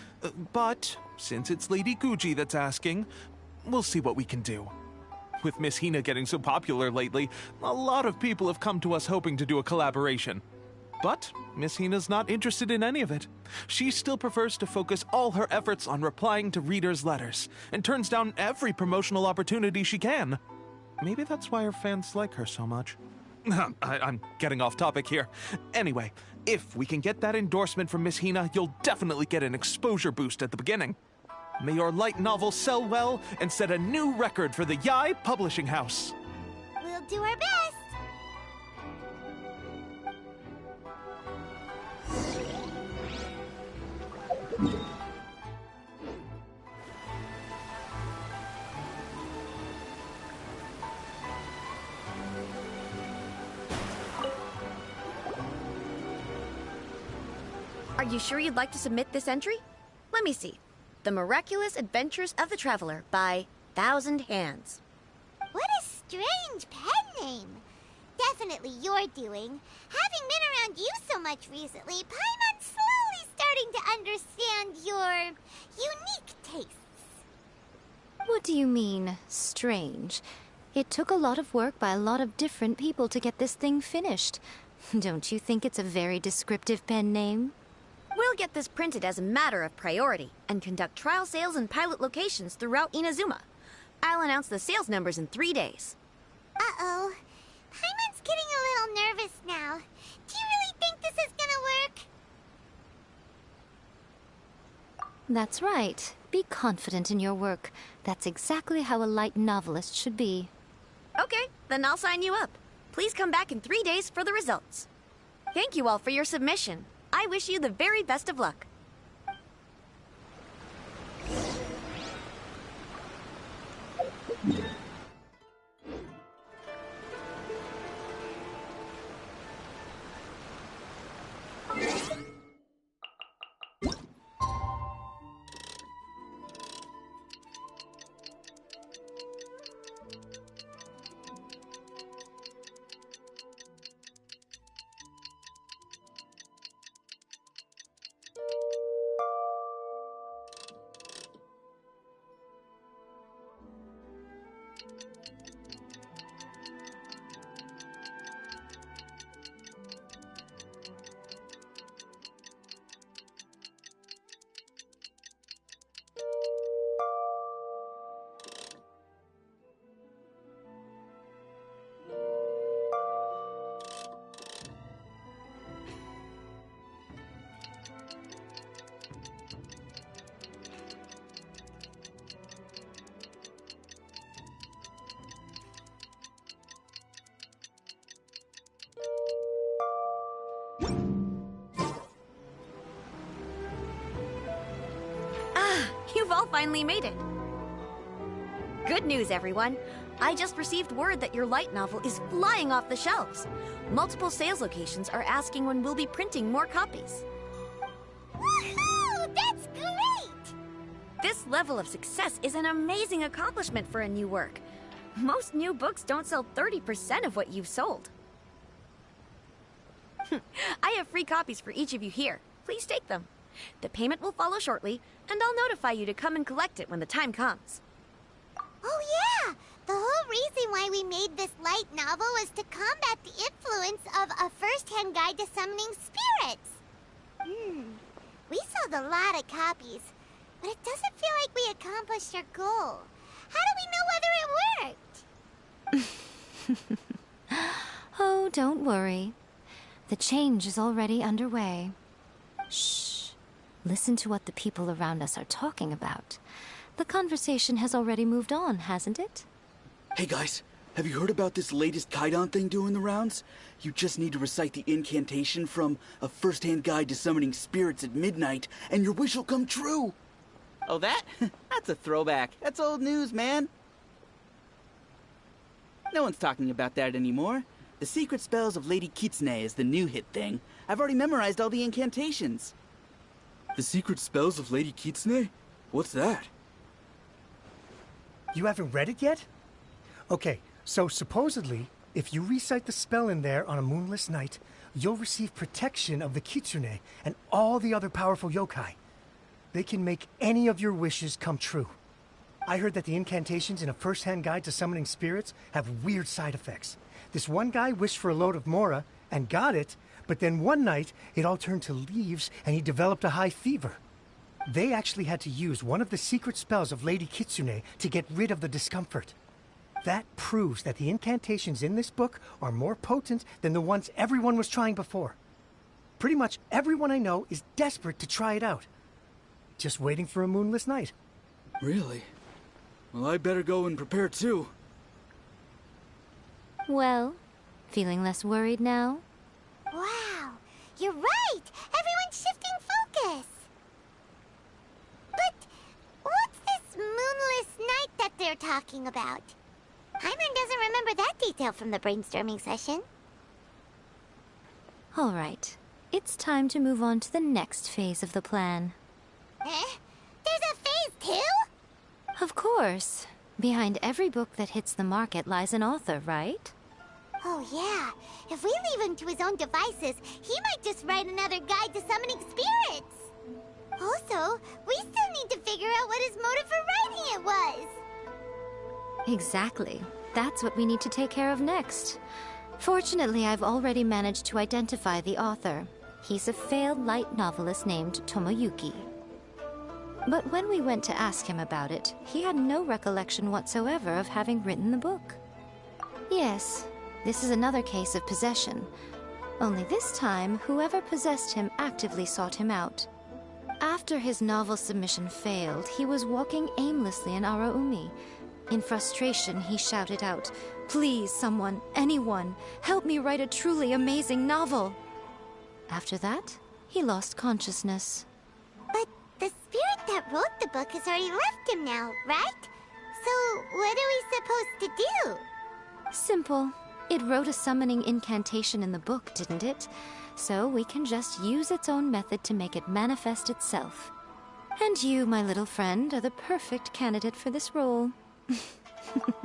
but since it's Lady Guji that's asking, we'll see what we can do. With Miss Hina getting so popular lately, a lot of people have come to us hoping to do a collaboration. But Miss Hina's not interested in any of it. She still prefers to focus all her efforts on replying to readers' letters, and turns down every promotional opportunity she can. Maybe that's why her fans like her so much. I'm getting off topic here. Anyway, if we can get that endorsement from Miss Hina, you'll definitely get an exposure boost at the beginning. May your light novel sell well and set a new record for the Yai Publishing House. We'll do our best. Are you sure you'd like to submit this entry? Let me see. The Miraculous Adventures of the Traveler by Thousand Hands. What a strange pen name. Definitely your doing. Having been around you so much recently, Paimon's slowly starting to understand your unique tastes. What do you mean, strange? It took a lot of work by a lot of different people to get this thing finished. Don't you think it's a very descriptive pen name? We'll get this printed as a matter of priority and conduct trial sales in pilot locations throughout Inazuma. I'll announce the sales numbers in 3 days. Uh-oh. Paimon's getting a little nervous now. Do you really think this is gonna work? That's right. Be confident in your work. That's exactly how a light novelist should be. Okay, then I'll sign you up. Please come back in 3 days for the results. Thank you all for your submission. I wish you the very best of luck. You've all finally made it. Good news, everyone. I just received word that your light novel is flying off the shelves. Multiple sales locations are asking when we'll be printing more copies. Woohoo! That's great! This level of success is an amazing accomplishment for a new work. Most new books don't sell 30% of what you've sold. I have free copies for each of you here. Please take them. The payment will follow shortly, and I'll notify you to come and collect it when the time comes. Oh yeah! The whole reason why we made this light novel was to combat the influence of a first-hand guide to summoning spirits. We sold a lot of copies, but it doesn't feel like we accomplished our goal. How do we know whether it worked? Oh, don't worry. The change is already underway. Shh. Listen to what the people around us are talking about. The conversation has already moved on, hasn't it? Hey guys, have you heard about this latest Kaidan thing doing the rounds? You just need to recite the incantation from A First-Hand Guide to Summoning Spirits at Midnight, and your wish will come true! Oh, that? That's a throwback. That's old news, man. No one's talking about that anymore. The Secret Spells of Lady Kitsune is the new hit thing. I've already memorized all the incantations. The Secret Spells of Lady Kitsune? What's that? You haven't read it yet? Okay, so supposedly, if you recite the spell in there on a moonless night, you'll receive protection of the Kitsune and all the other powerful yokai. They can make any of your wishes come true. I heard that the incantations in A First-Hand Guide to Summoning Spirits have weird side effects. This one guy wished for a load of Mora and got it, but then one night it all turned to leaves and he developed a high fever. They actually had to use one of the secret spells of Lady Kitsune to get rid of the discomfort. That proves that the incantations in this book are more potent than the ones everyone was trying before. Pretty much everyone I know is desperate to try it out. Just waiting for a moonless night. Really? Well, I better go and prepare too. Well, feeling less worried now? Wow, you're right! Everyone's shifting focus! But what's this moonless night that they're talking about? Paimon doesn't remember that detail from the brainstorming session. All right, it's time to move on to the next phase of the plan. Eh? There's a phase 2? Of course. Behind every book that hits the market lies an author, right? Oh yeah, if we leave him to his own devices, he might just write another guide to summoning spirits. Also, we still need to figure out what his motive for writing it was. Exactly. That's what we need to take care of next. Fortunately, I've already managed to identify the author. He's a failed light novelist named Tomoyuki. But when we went to ask him about it, he had no recollection whatsoever of having written the book. Yes, this is another case of possession. Only this time, whoever possessed him actively sought him out. After his novel submission failed, he was walking aimlessly in Araumi. In frustration, he shouted out, "Please, someone, anyone, help me write a truly amazing novel!" After that, he lost consciousness. But the spirit that wrote the book has already left him now, right? So what are we supposed to do? Simple. It wrote a summoning incantation in the book, didn't it? So we can just use its own method to make it manifest itself. And you, my little friend, are the perfect candidate for this role.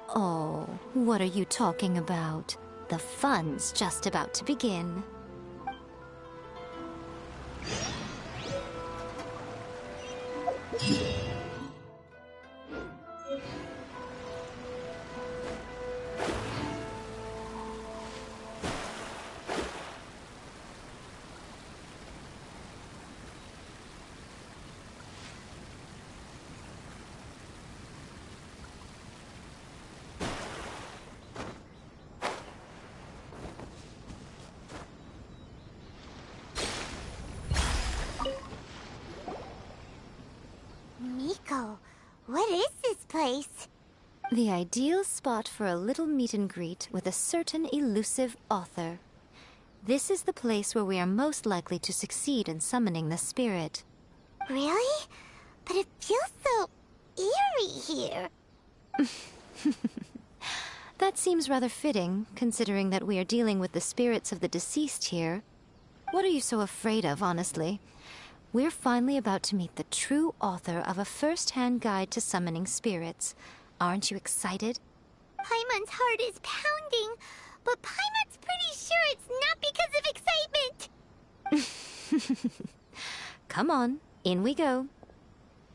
Oh, what are you talking about? The fun's just about to begin. Miko, what is this place? The ideal spot for a little meet and greet with a certain elusive author. This is the place where we are most likely to succeed in summoning the spirit. Really? But it feels so eerie here. That seems rather fitting, considering that we are dealing with the spirits of the deceased here. What are you so afraid of, honestly? We're finally about to meet the true author of A First-Hand Guide to Summoning Spirits. Aren't you excited? Paimon's heart is pounding, but Paimon's pretty sure it's not because of excitement. Come on, in we go.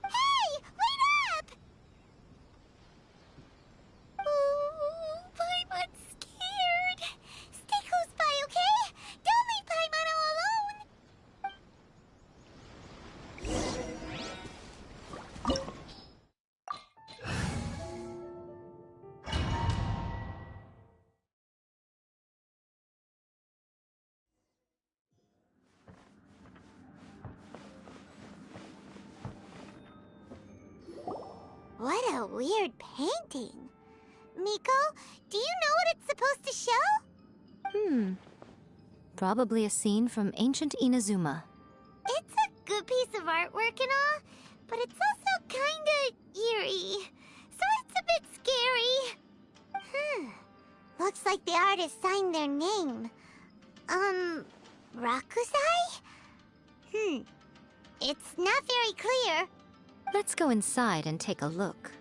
Hey, wait up! Oh, Paimon's scared. Stay close by, okay? Don't leave Paimon all alone. What a weird painting. Miko, do you know what it's supposed to show? Probably a scene from ancient Inazuma. It's a good piece of artwork and all, but it's also kinda eerie. So it's a bit scary. Looks like the artist signed their name. Rakusai? It's not very clear. Let's go inside and take a look.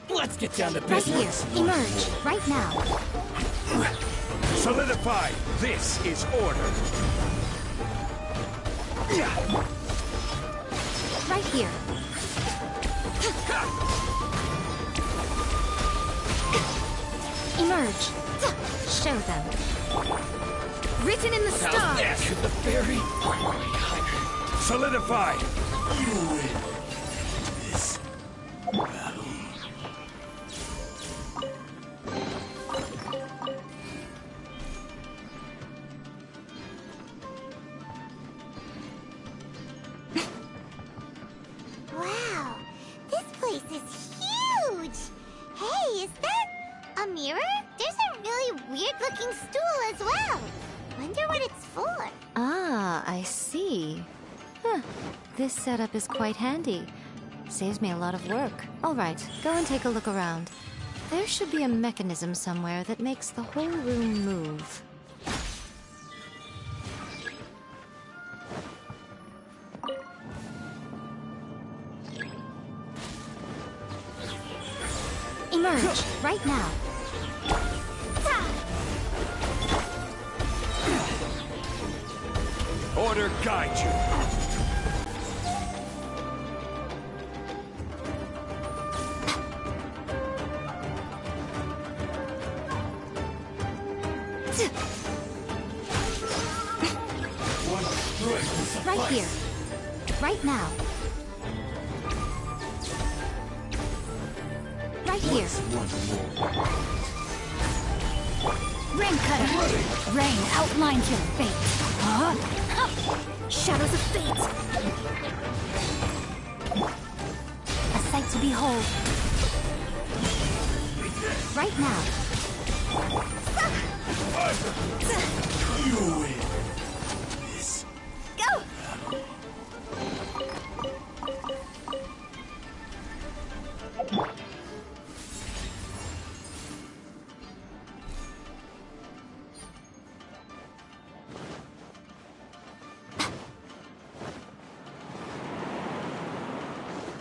Let's get down to Right business. here. Emerge. Right now. Solidify. This is order. Right here. Emerge. Show them. Written in the stars. To the berry. Solidify. You win this battle. Wow, this place is huge! Hey, is that a mirror? There's a really weird-looking stool as well. Wonder what it's for. Ah, I see. Huh. This setup is quite handy. Saves me a lot of work. All right, go and take a look around. There should be a mechanism somewhere that makes the whole room move. Emerge, right now. Order guide you. Right here. Right now. Right here. Rain cutter. Rain outlines your fate. Huh? Shadows of fate. A sight to behold. Right now. You win this. Go!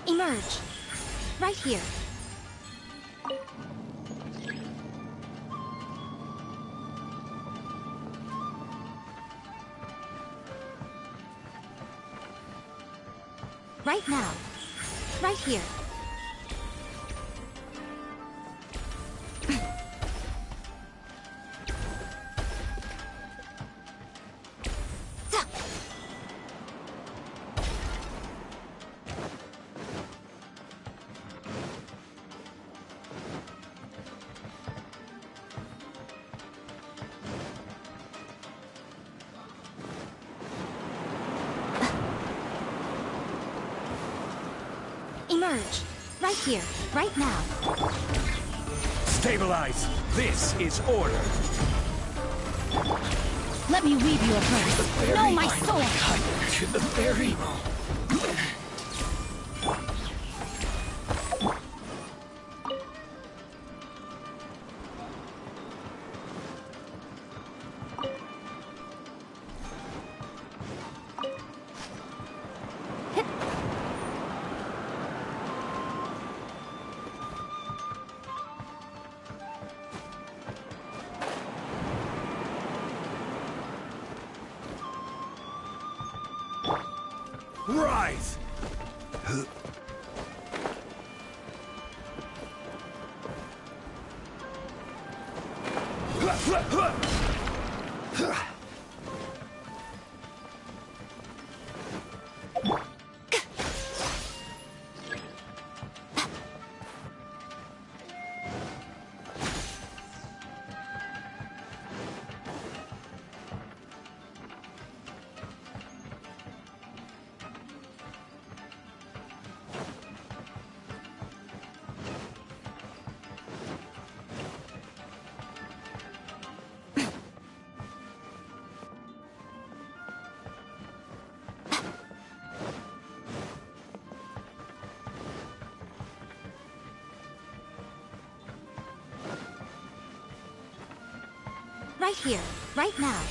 Emerge. Right here. Right now. Right here. Emerge. Right here. Right now. Stabilize. This is order. Let me weave you a verse. Know my soul. To the berry. Rise! right here, right now.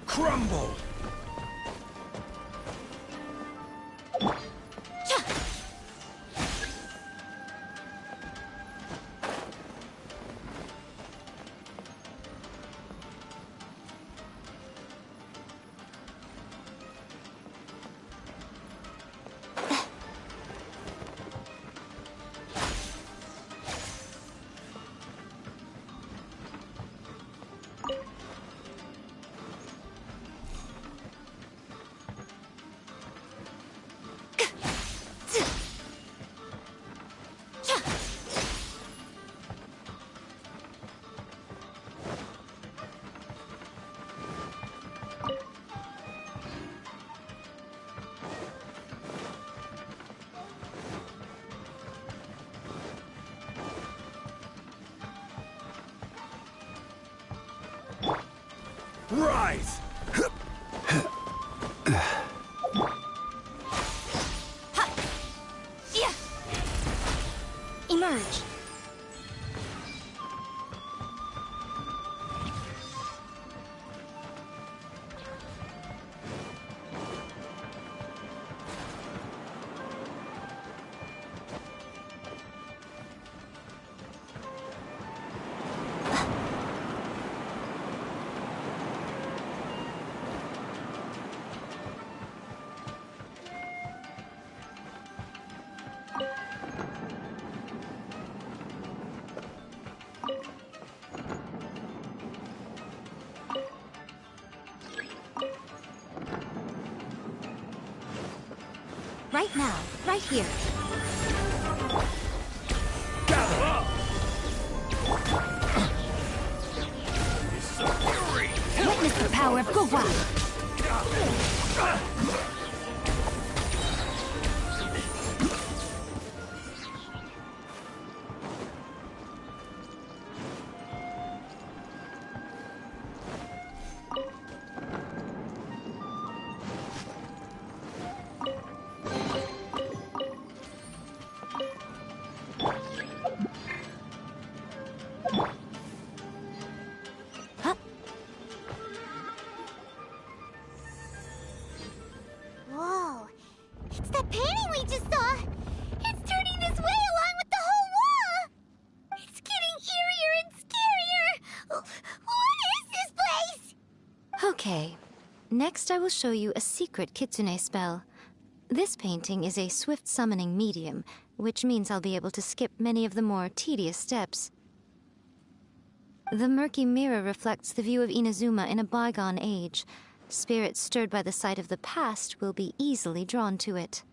Crumble! Rise! Emerge. Right now, right here. Gather up! This is a fury! Witness the power of Guwa. Whoa. It's the painting we just saw. It's turning this way along with the whole wall. It's getting eerier and scarier. What is this place? Okay. Next, I will show you a secret kitsune spell. This painting is a swift summoning medium, which means I'll be able to skip many of the more tedious steps. The murky mirror reflects the view of Inazuma in a bygone age. Spirits stirred by the sight of the past will be easily drawn to it.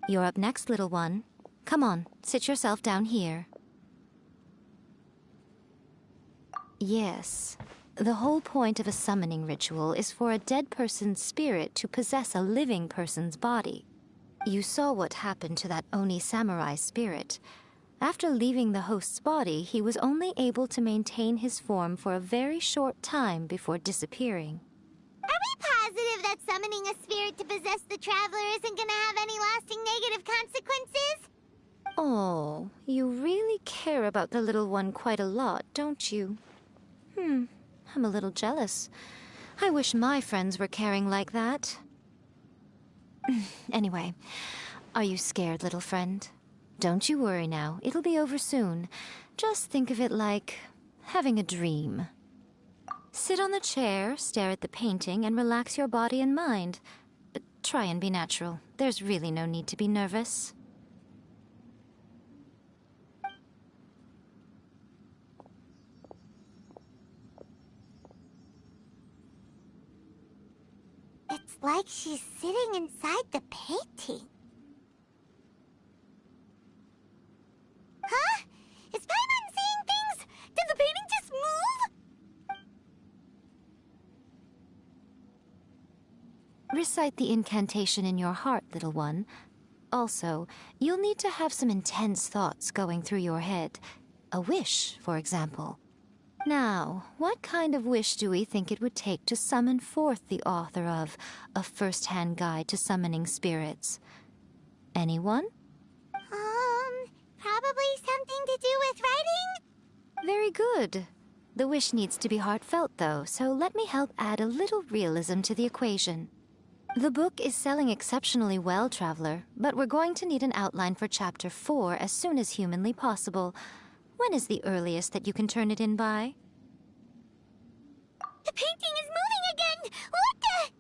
You're up next, little one. Come on, sit yourself down here. Yes. The whole point of a summoning ritual is for a dead person's spirit to possess a living person's body. You saw what happened to that Oni samurai spirit. After leaving the host's body, he was only able to maintain his form for a very short time before disappearing. Are we positive that summoning a spirit to possess the traveler isn't gonna have any lasting negative consequences? Oh, you really care about the little one quite a lot, don't you? I'm a little jealous. I wish my friends were caring like that. Anyway, are you scared, little friend? Don't you worry now, it'll be over soon. Just think of it like having a dream. Sit on the chair, stare at the painting, and relax your body and mind. But try and be natural. There's really no need to be nervous. It's like she's sitting inside the painting. Huh? Is Paimon seeing things? Did the painting just move? Recite the incantation in your heart, little one. Also, you'll need to have some intense thoughts going through your head. A wish, for example. Now, what kind of wish do we think it would take to summon forth the author of A First-Hand Guide to Summoning Spirits? Anyone? Probably something to do with writing? Very good. The wish needs to be heartfelt, though, so let me help add a little realism to the equation. The book is selling exceptionally well, Traveler, but we're going to need an outline for Chapter 4 as soon as humanly possible. When is the earliest that you can turn it in by? The painting is moving again! What the...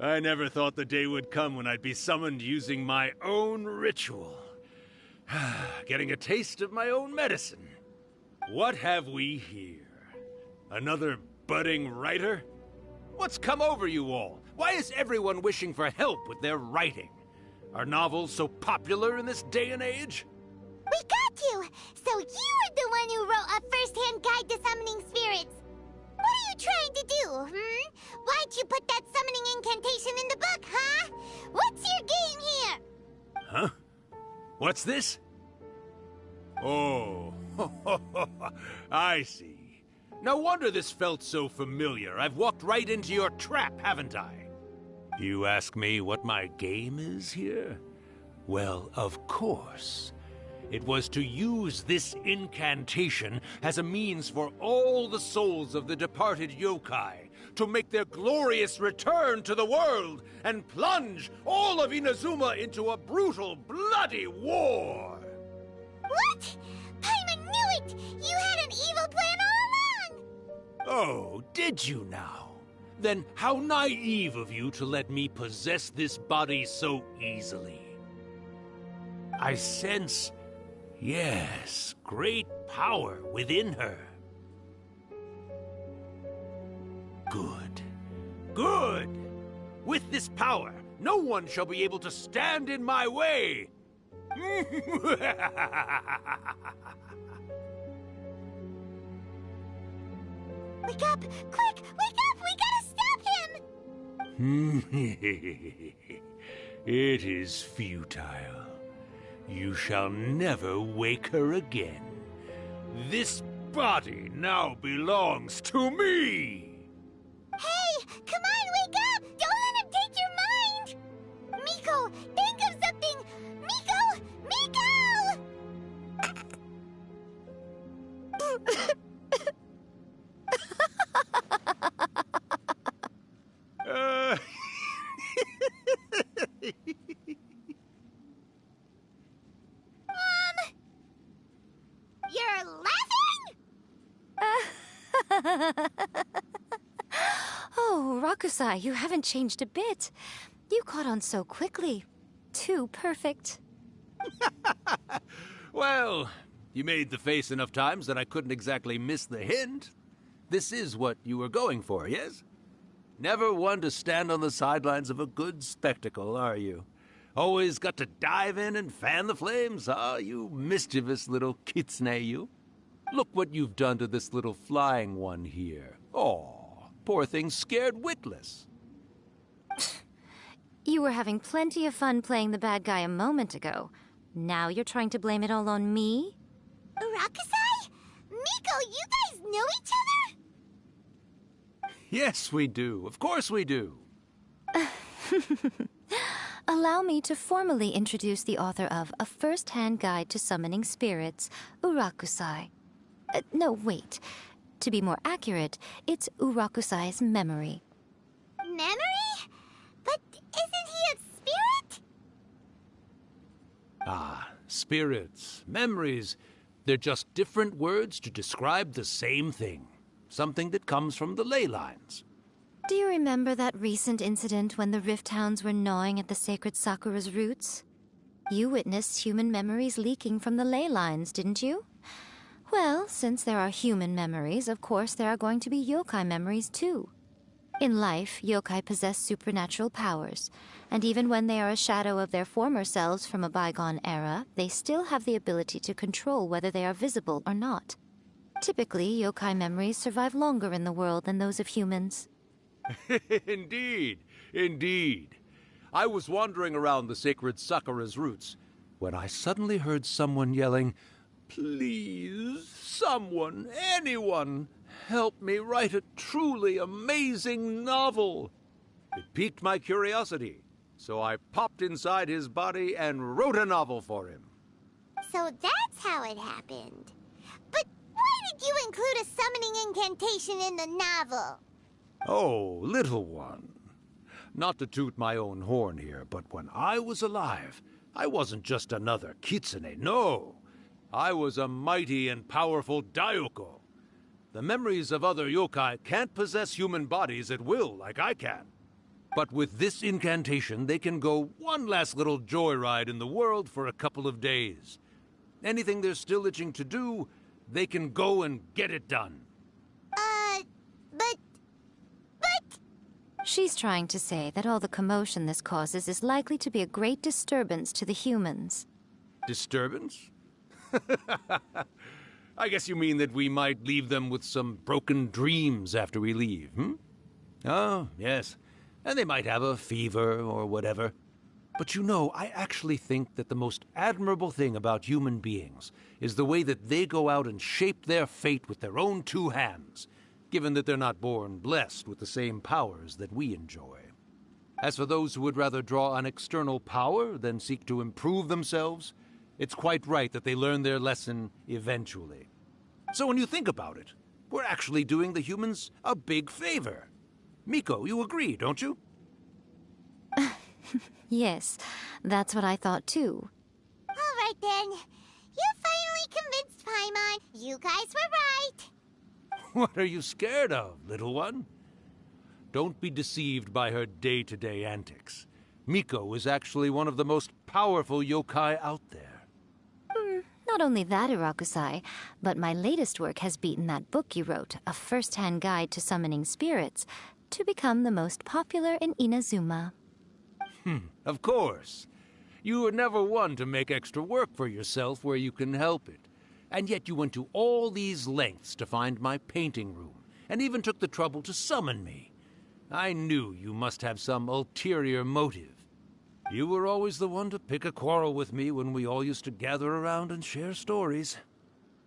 I never thought the day would come when I'd be summoned using my own ritual. Getting a taste of my own medicine. What have we here? Another budding writer? What's come over you all? Why is everyone wishing for help with their writing? Are novels so popular in this day and age? We got you! So you are the one who wrote A First-Hand Guide to Summoning Spirits. What are you trying to do, Why'd you put that summoning incantation in the book, huh? What's your game here? Huh? What's this? Oh, I see. No wonder this felt so familiar. I've walked right into your trap, haven't I? You ask me what my game is here? Well, of course. It was to use this incantation as a means for all the souls of the departed yokai to make their glorious return to the world and plunge all of Inazuma into a brutal, bloody war! What? Paimon knew it! You had an evil plan all along! Oh, did you now? Then how naive of you to let me possess this body so easily. I sense... yes, great power within her. Good. Good! With this power, no one shall be able to stand in my way! Wake up! Quick! Wake up! We gotta stop him! It is futile. You shall never wake her again. This body now belongs to me! Hey! Come on, wake up! Don't let him take your mind! Miko, think of something! Miko! Miko! You're laughing? Oh, Rakusai, you haven't changed a bit. You caught on so quickly. Too perfect. Well, you made the face enough times that I couldn't exactly miss the hint. This is what you were going for, yes? Never one to stand on the sidelines of a good spectacle, are you? Always got to dive in and fan the flames, huh? You mischievous little kitsune, you. Look what you've done to this little flying one here. Oh, poor thing scared witless. You were having plenty of fun playing the bad guy a moment ago. Now you're trying to blame it all on me? Urakusai? Miko, you guys know each other? Yes, we do. Of course we do. Allow me to formally introduce the author of A First-Hand Guide to Summoning Spirits, Urakusai. No, wait. To be more accurate, it's Urakusai's memory. Memory? But isn't he a spirit? Ah, spirits, memories. They're just different words to describe the same thing. Something that comes from the ley lines. Do you remember that recent incident when the Rift Hounds were gnawing at the sacred Sakura's roots? You witnessed human memories leaking from the ley lines, didn't you? Well, since there are human memories, of course there are going to be yokai memories too. In life, yokai possess supernatural powers, and even when they are a shadow of their former selves from a bygone era, they still have the ability to control whether they are visible or not. Typically, yokai memories survive longer in the world than those of humans. Indeed, indeed. I was wandering around the sacred Sakura's roots when I suddenly heard someone yelling, "Please, someone, anyone, help me write a truly amazing novel." It piqued my curiosity, so I popped inside his body and wrote a novel for him. So that's how it happened. But why did you include a summoning incantation in the novel? Oh, little one. Not to toot my own horn here, but when I was alive, I wasn't just another kitsune, no. I was a mighty and powerful Daiyoko. The memories of other yokai can't possess human bodies at will like I can. But with this incantation, they can go one last little joyride in the world for a couple of days. Anything they're still itching to do, they can go and get it done. But... She's trying to say that all the commotion this causes is likely to be a great disturbance to the humans. Disturbance? I guess you mean that we might leave them with some broken dreams after we leave, hmm? Oh, yes. And they might have a fever or whatever. But you know, I actually think that the most admirable thing about human beings is the way that they go out and shape their fate with their own two hands, given that they're not born blessed with the same powers that we enjoy. As for those who would rather draw on external power than seek to improve themselves, it's quite right that they learn their lesson eventually. So when you think about it, we're actually doing the humans a big favor. Miko, you agree, don't you? Yes, that's what I thought too. All right then. You finally convinced Paimon. You guys were right. What are you scared of, little one? Don't be deceived by her day-to-day antics. Miko is actually one of the most powerful yokai out there. Not only that, Urakusai, but my latest work has beaten that book you wrote, A First-Hand Guide to Summoning Spirits, to become the most popular in Inazuma. Of course. You were never one to make extra work for yourself where you can help it. And yet you went to all these lengths to find my painting room, and even took the trouble to summon me. I knew you must have some ulterior motive. You were always the one to pick a quarrel with me when we all used to gather around and share stories.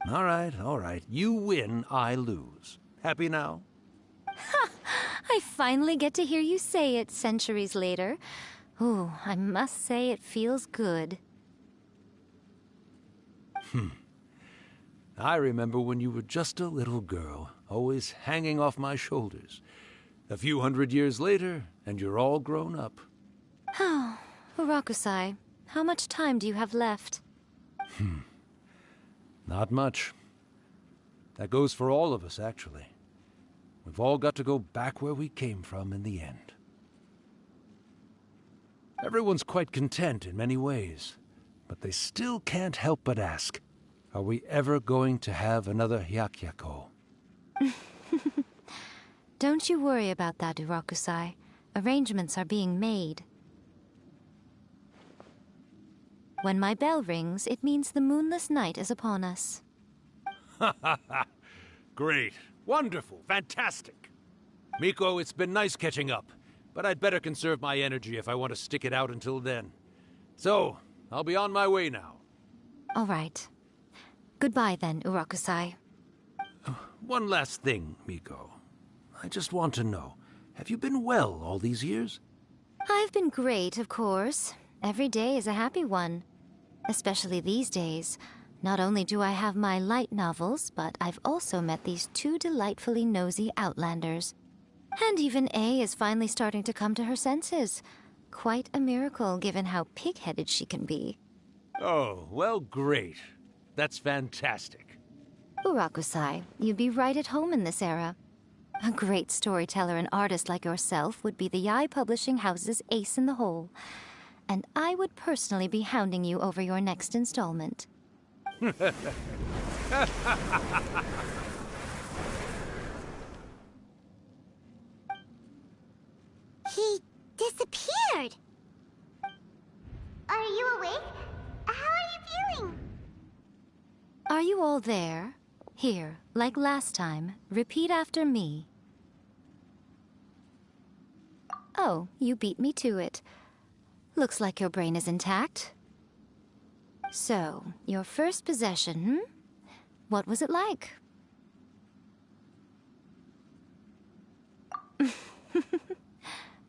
All right. You win, I lose. Happy now? Ha! I finally get to hear you say it centuries later. Ooh, I must say it feels good. I remember when you were just a little girl, always hanging off my shoulders. A few 100 years later, and you're all grown up. Oh, Urakusai, how much time do you have left? Not much. That goes for all of us, actually. We've all got to go back where we came from in the end. Everyone's quite content in many ways, but they still can't help but ask, are we ever going to have another Hyakyako? Don't you worry about that, Urakusai. Arrangements are being made. When my bell rings, it means the moonless night is upon us. Ha ha ha! Great. Wonderful. Fantastic. Miko, it's been nice catching up, but I'd better conserve my energy if I want to stick it out until then. So, I'll be on my way now. All right. Goodbye then, Urakusai. One last thing, Miko. I just want to know, have you been well all these years? I've been great, of course. Every day is a happy one. Especially these days. Not only do I have my light novels, but I've also met these two delightfully nosy outlanders. And even A is finally starting to come to her senses. Quite a miracle, given how pig-headed she can be. Oh, well, great. That's fantastic. Urakusai, you'd be right at home in this era. A great storyteller and artist like yourself would be the Yae Publishing House's ace in the hole. And I would personally be hounding you over your next installment. He disappeared! Are you awake? How are you feeling? Are you all there? Here, like last time, repeat after me. Oh, you beat me to it. Looks like your brain is intact. So, your first possession, What was it like?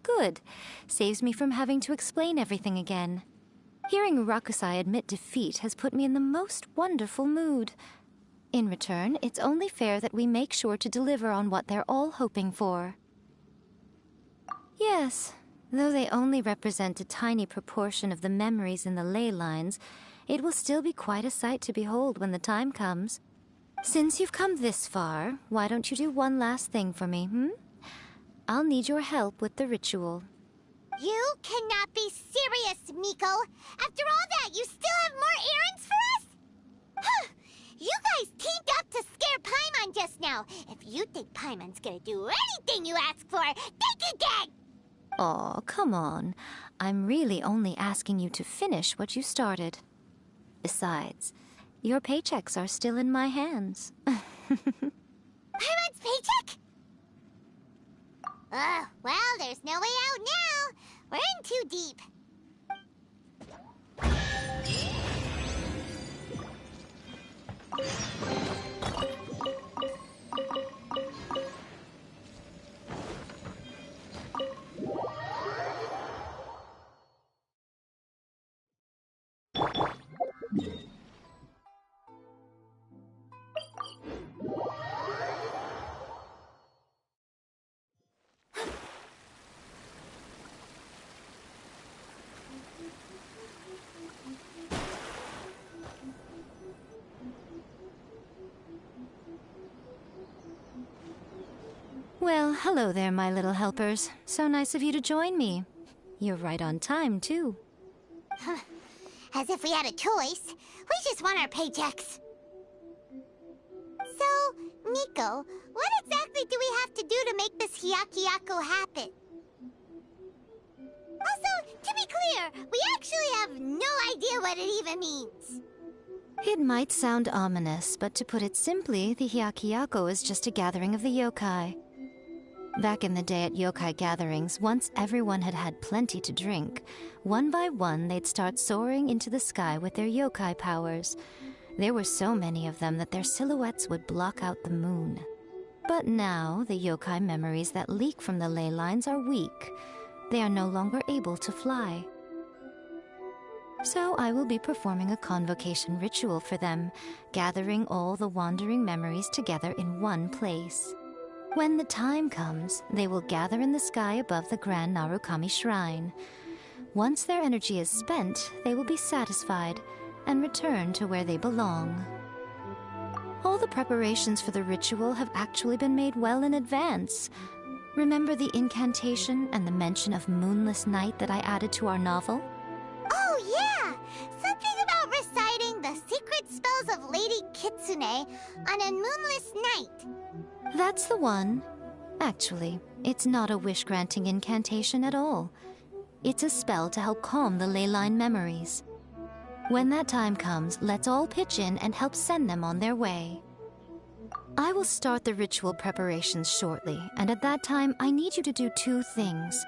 Good. Saves me from having to explain everything again. Hearing Urakusai admit defeat has put me in the most wonderful mood. In return, it's only fair that we make sure to deliver on what they're all hoping for. Yes, though they only represent a tiny proportion of the memories in the ley lines, it will still be quite a sight to behold when the time comes. Since you've come this far, why don't you do one last thing for me, I'll need your help with the ritual. You cannot be serious, Miko! After all that, you still have more errands for us? Huh! You guys teamed up to scare Paimon just now. If you think Paimon's gonna do anything you ask for, think again! Aw, come on. I'm really only asking you to finish what you started. Besides, your paychecks are still in my hands. Paimon's paycheck? Well, there's no way out now. We're in too deep. Well, hello there, my little helpers. So nice of you to join me. You're right on time, too. As if we had a choice. We just want our paychecks. So, Miko, what exactly do we have to do to make this Hyakuyaku happen? Also, to be clear, we actually have no idea what it even means. It might sound ominous, but to put it simply, the Hyakuyaku is just a gathering of the yokai. Back in the day at yokai gatherings, once everyone had had plenty to drink, one by one they'd start soaring into the sky with their yokai powers. There were so many of them that their silhouettes would block out the moon. But now, the yokai memories that leak from the ley lines are weak. They are no longer able to fly. So I will be performing a convocation ritual for them, gathering all the wandering memories together in one place. When the time comes, they will gather in the sky above the Grand Narukami Shrine. Once their energy is spent, they will be satisfied and return to where they belong. All the preparations for the ritual have actually been made well in advance. Remember the incantation and the mention of moonless night that I added to our novel? Oh, yeah! Something about reciting the secret spells of Lady Kitsune on a moonless night. That's the one. Actually, it's not a wish-granting incantation at all. It's a spell to help calm the ley line memories. When that time comes, let's all pitch in and help send them on their way. I will start the ritual preparations shortly, and at that time, I need you to do two things.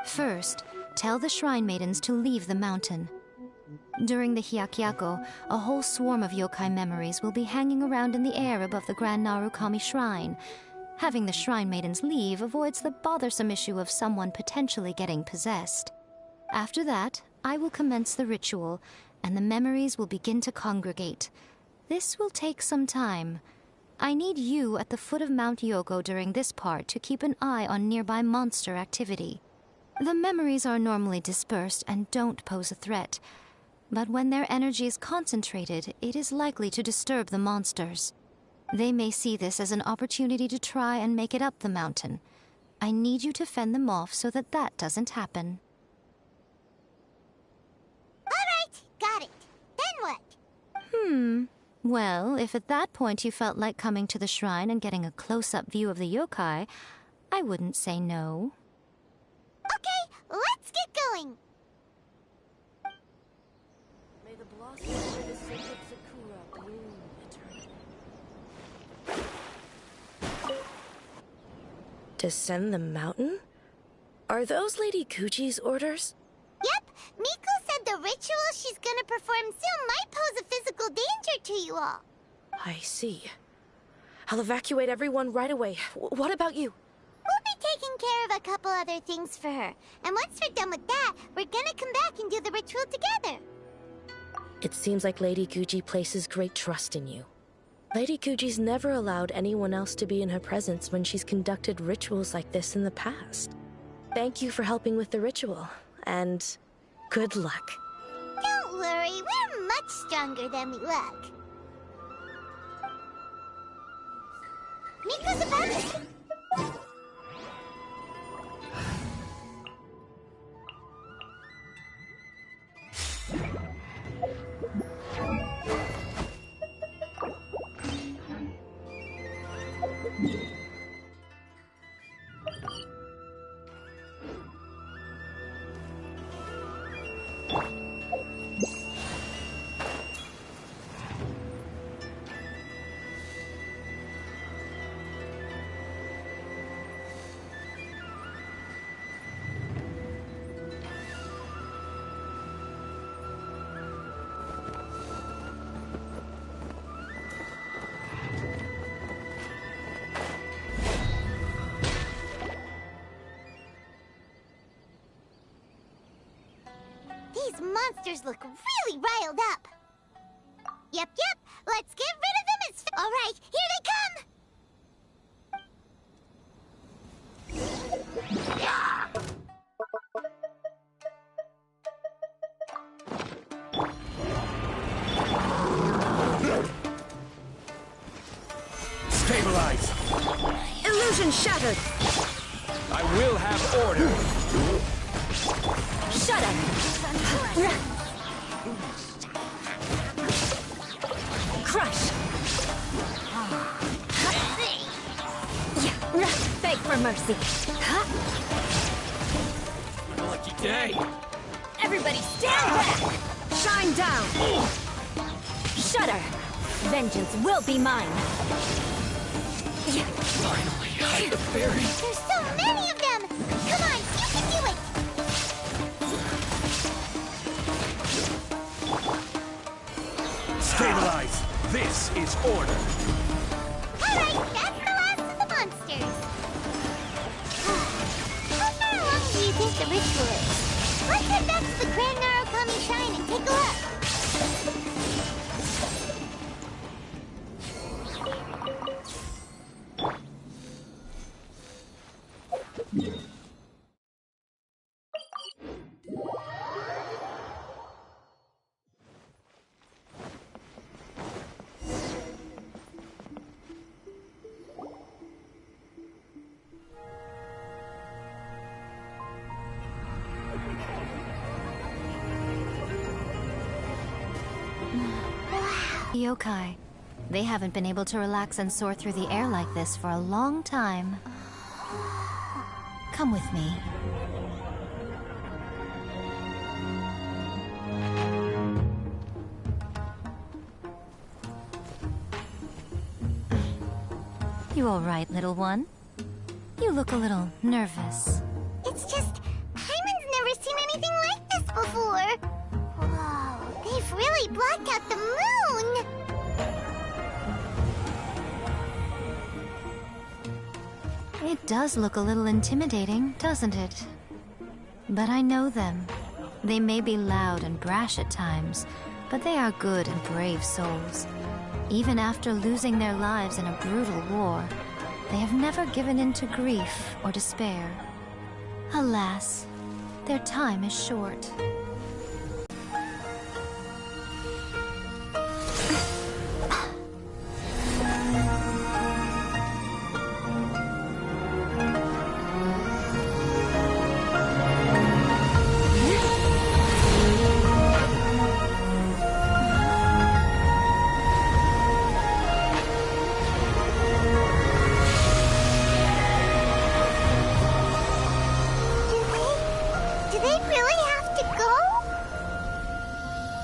First, tell the Shrine Maidens to leave the mountain. During the Hyakyako, a whole swarm of yokai memories will be hanging around in the air above the Grand Narukami Shrine. Having the Shrine Maidens leave avoids the bothersome issue of someone potentially getting possessed. After that, I will commence the ritual, and the memories will begin to congregate. This will take some time. I need you at the foot of Mount Yogo during this part to keep an eye on nearby monster activity. The memories are normally dispersed and don't pose a threat, but when their energy is concentrated, it is likely to disturb the monsters. They may see this as an opportunity to try and make it up the mountain. I need you to fend them off so that that doesn't happen. Alright, got it. Then what? Well, if at that point you felt like coming to the shrine and getting a close-up view of the yokai, I wouldn't say no. Okay, let's get going. May the blossoms of the sacred Sakura bloom eternally. Descend the mountain? Are those Lady Guji's orders? Yep, Miko said the ritual she's gonna perform soon might pose a physical danger to you all. I see. I'll evacuate everyone right away. What about you? We'll be taking care of a couple other things for her. And once we're done with that, we're gonna come back and do the ritual together. It seems like Lady Guji places great trust in you. Lady Guji's never allowed anyone else to be in her presence when she's conducted rituals like this in the past. Thank you for helping with the ritual, and good luck. Don't worry, we're much stronger than we look. Miko's about it. These monsters look really riled up. Yep, let's get rid of them as all right, here they come! Stabilize! Illusion shattered! I will have order! Shut up! Crush! Beg for mercy! Lucky day! Everybody stand back! Shine down! Shudder! Vengeance will be mine! Finally, hide the fairy! There's so many of them! Come on, you can do it! Stabilize! This is order! Alright, that's the last of the monsters. How far along do you think the ritual is? Let's head back to the Grand Narukami Shrine and take a look. Yokai. They haven't been able to relax and soar through the air like this for a long time. Come with me. You all right, little one? You look a little nervous. It's just, Paimon's never seen anything like this before. Whoa, they've really blocked out the moon! It does look a little intimidating, doesn't it? But I know them. They may be loud and brash at times, but they are good and brave souls. Even after losing their lives in a brutal war, they have never given in to grief or despair. Alas, their time is short.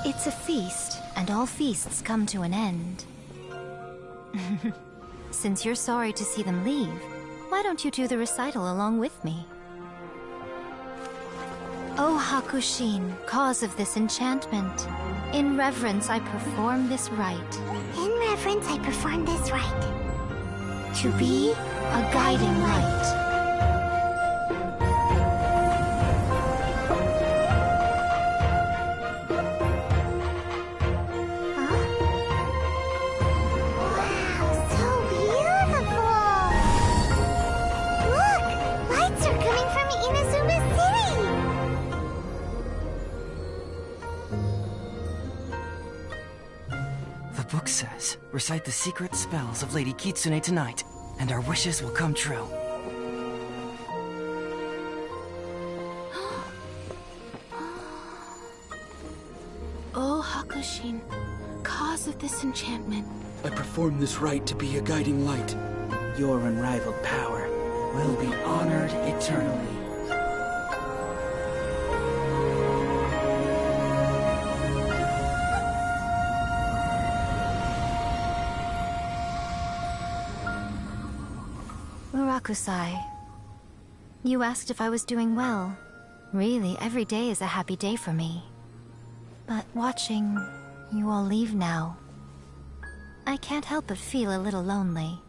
It's a feast, and all feasts come to an end. Since you're sorry to see them leave, why don't you do the recital along with me? O Hakushin, cause of this enchantment, in reverence I perform this rite. In reverence I perform this rite. To be a guiding light. The book says, recite the secret spells of Lady Kitsune tonight, and our wishes will come true. O Hakushin, cause of this enchantment. I perform this rite to be a guiding light. Your unrivaled power will be honored eternally. Murakusai, you asked if I was doing well. Really, every day is a happy day for me. But watching you all leave now, I can't help but feel a little lonely.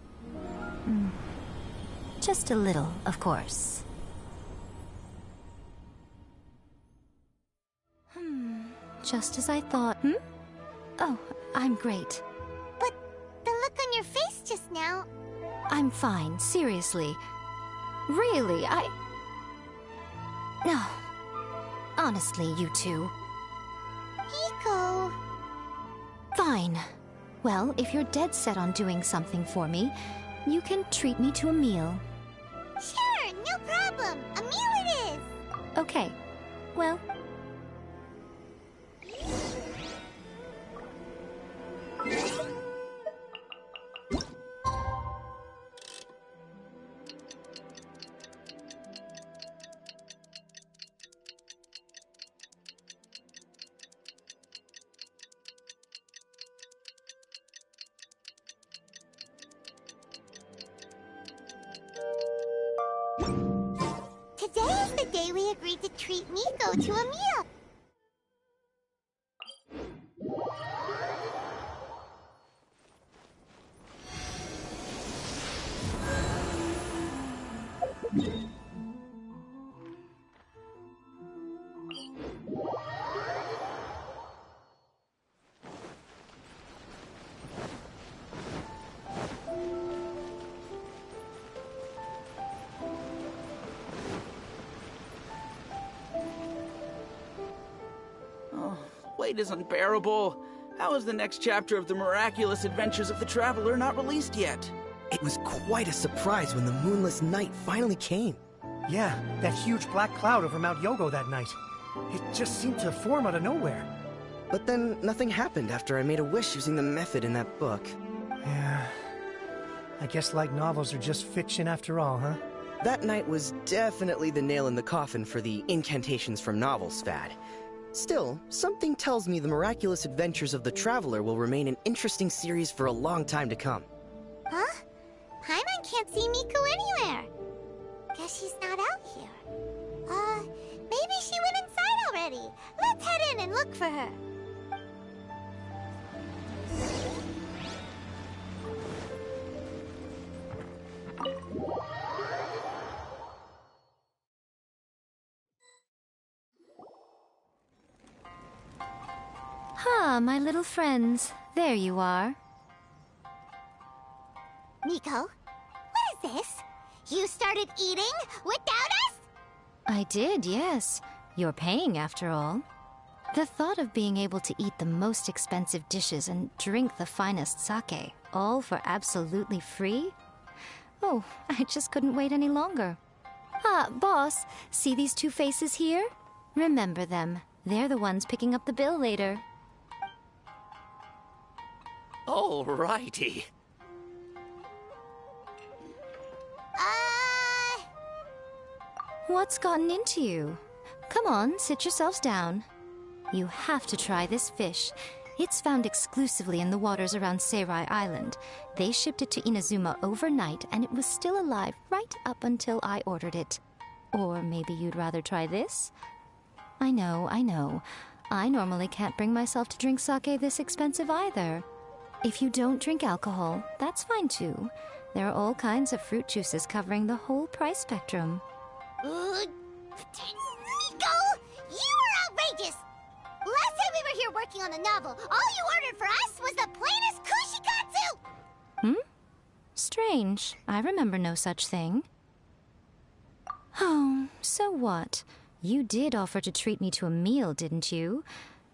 Just a little, of course. Just as I thought. Oh, I'm great. But the look on your face just now... I'm fine, seriously. Really, No. Honestly, you two. Miko... Fine. Well, if you're dead set on doing something for me, you can treat me to a meal. Sure, no problem. A meal it is. Okay. Well... Today is the day we agreed to treat Miko to a meal. Wait is unbearable. How is the next chapter of the miraculous adventures of the Traveler not released yet? It was quite a surprise when the moonless night finally came. Yeah, that huge black cloud over Mount Yogo that night. It just seemed to form out of nowhere. But then nothing happened after I made a wish using the method in that book. Yeah. I guess light novels are just fiction after all, huh? That night was definitely the nail in the coffin for the incantations from novels fad. Still, something tells me the miraculous adventures of the Traveler will remain an interesting series for a long time to come. Huh? Paimon can't see Miko anywhere. Guess she's not out here. Maybe she went inside already. Let's head in and look for her. Ah, my little friends. There you are. Miko, what is this? You started eating without us? I did, yes. You're paying, after all. The thought of being able to eat the most expensive dishes and drink the finest sake, all for absolutely free? Oh, I just couldn't wait any longer. Ah, boss, see these two faces here? Remember them. They're the ones picking up the bill later. Alrighty. What's gotten into you? Come on, sit yourselves down. You have to try this fish. It's found exclusively in the waters around Seirai Island. They shipped it to Inazuma overnight, and it was still alive right up until I ordered it. Or maybe you'd rather try this? I know. I normally can't bring myself to drink sake this expensive either. If you don't drink alcohol, that's fine too. There are all kinds of fruit juices covering the whole price spectrum. Miko! You are outrageous! Last time we were here working on the novel, all you ordered for us was the plainest kushikatsu! Strange. I remember no such thing. Oh, so what? You did offer to treat me to a meal, didn't you?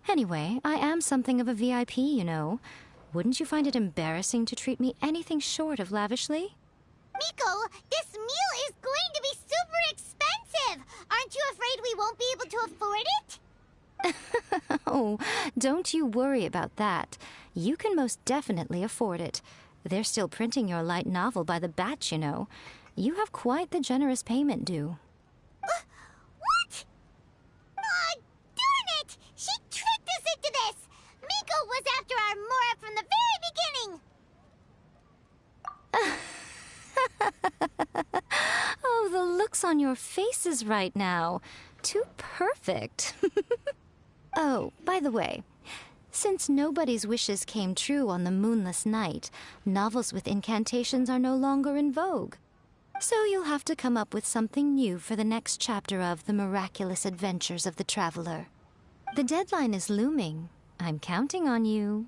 Anyway, I am something of a VIP, you know. Wouldn't you find it embarrassing to treat me anything short of lavishly? Miko, this meal is going to be super expensive! Aren't you afraid we won't be able to afford it? Oh, don't you worry about that. You can most definitely afford it. They're still printing your light novel by the batch, you know. You have quite the generous payment due. What? Darn it! She tricked us into this! Miko was after our Mora from the very beginning! Oh, the looks on your faces right now. Too perfect. Oh, by the way, since nobody's wishes came true on the moonless night, novels with incantations are no longer in vogue. So you'll have to come up with something new for the next chapter of The Miraculous Adventures of the Traveler. The deadline is looming. I'm counting on you.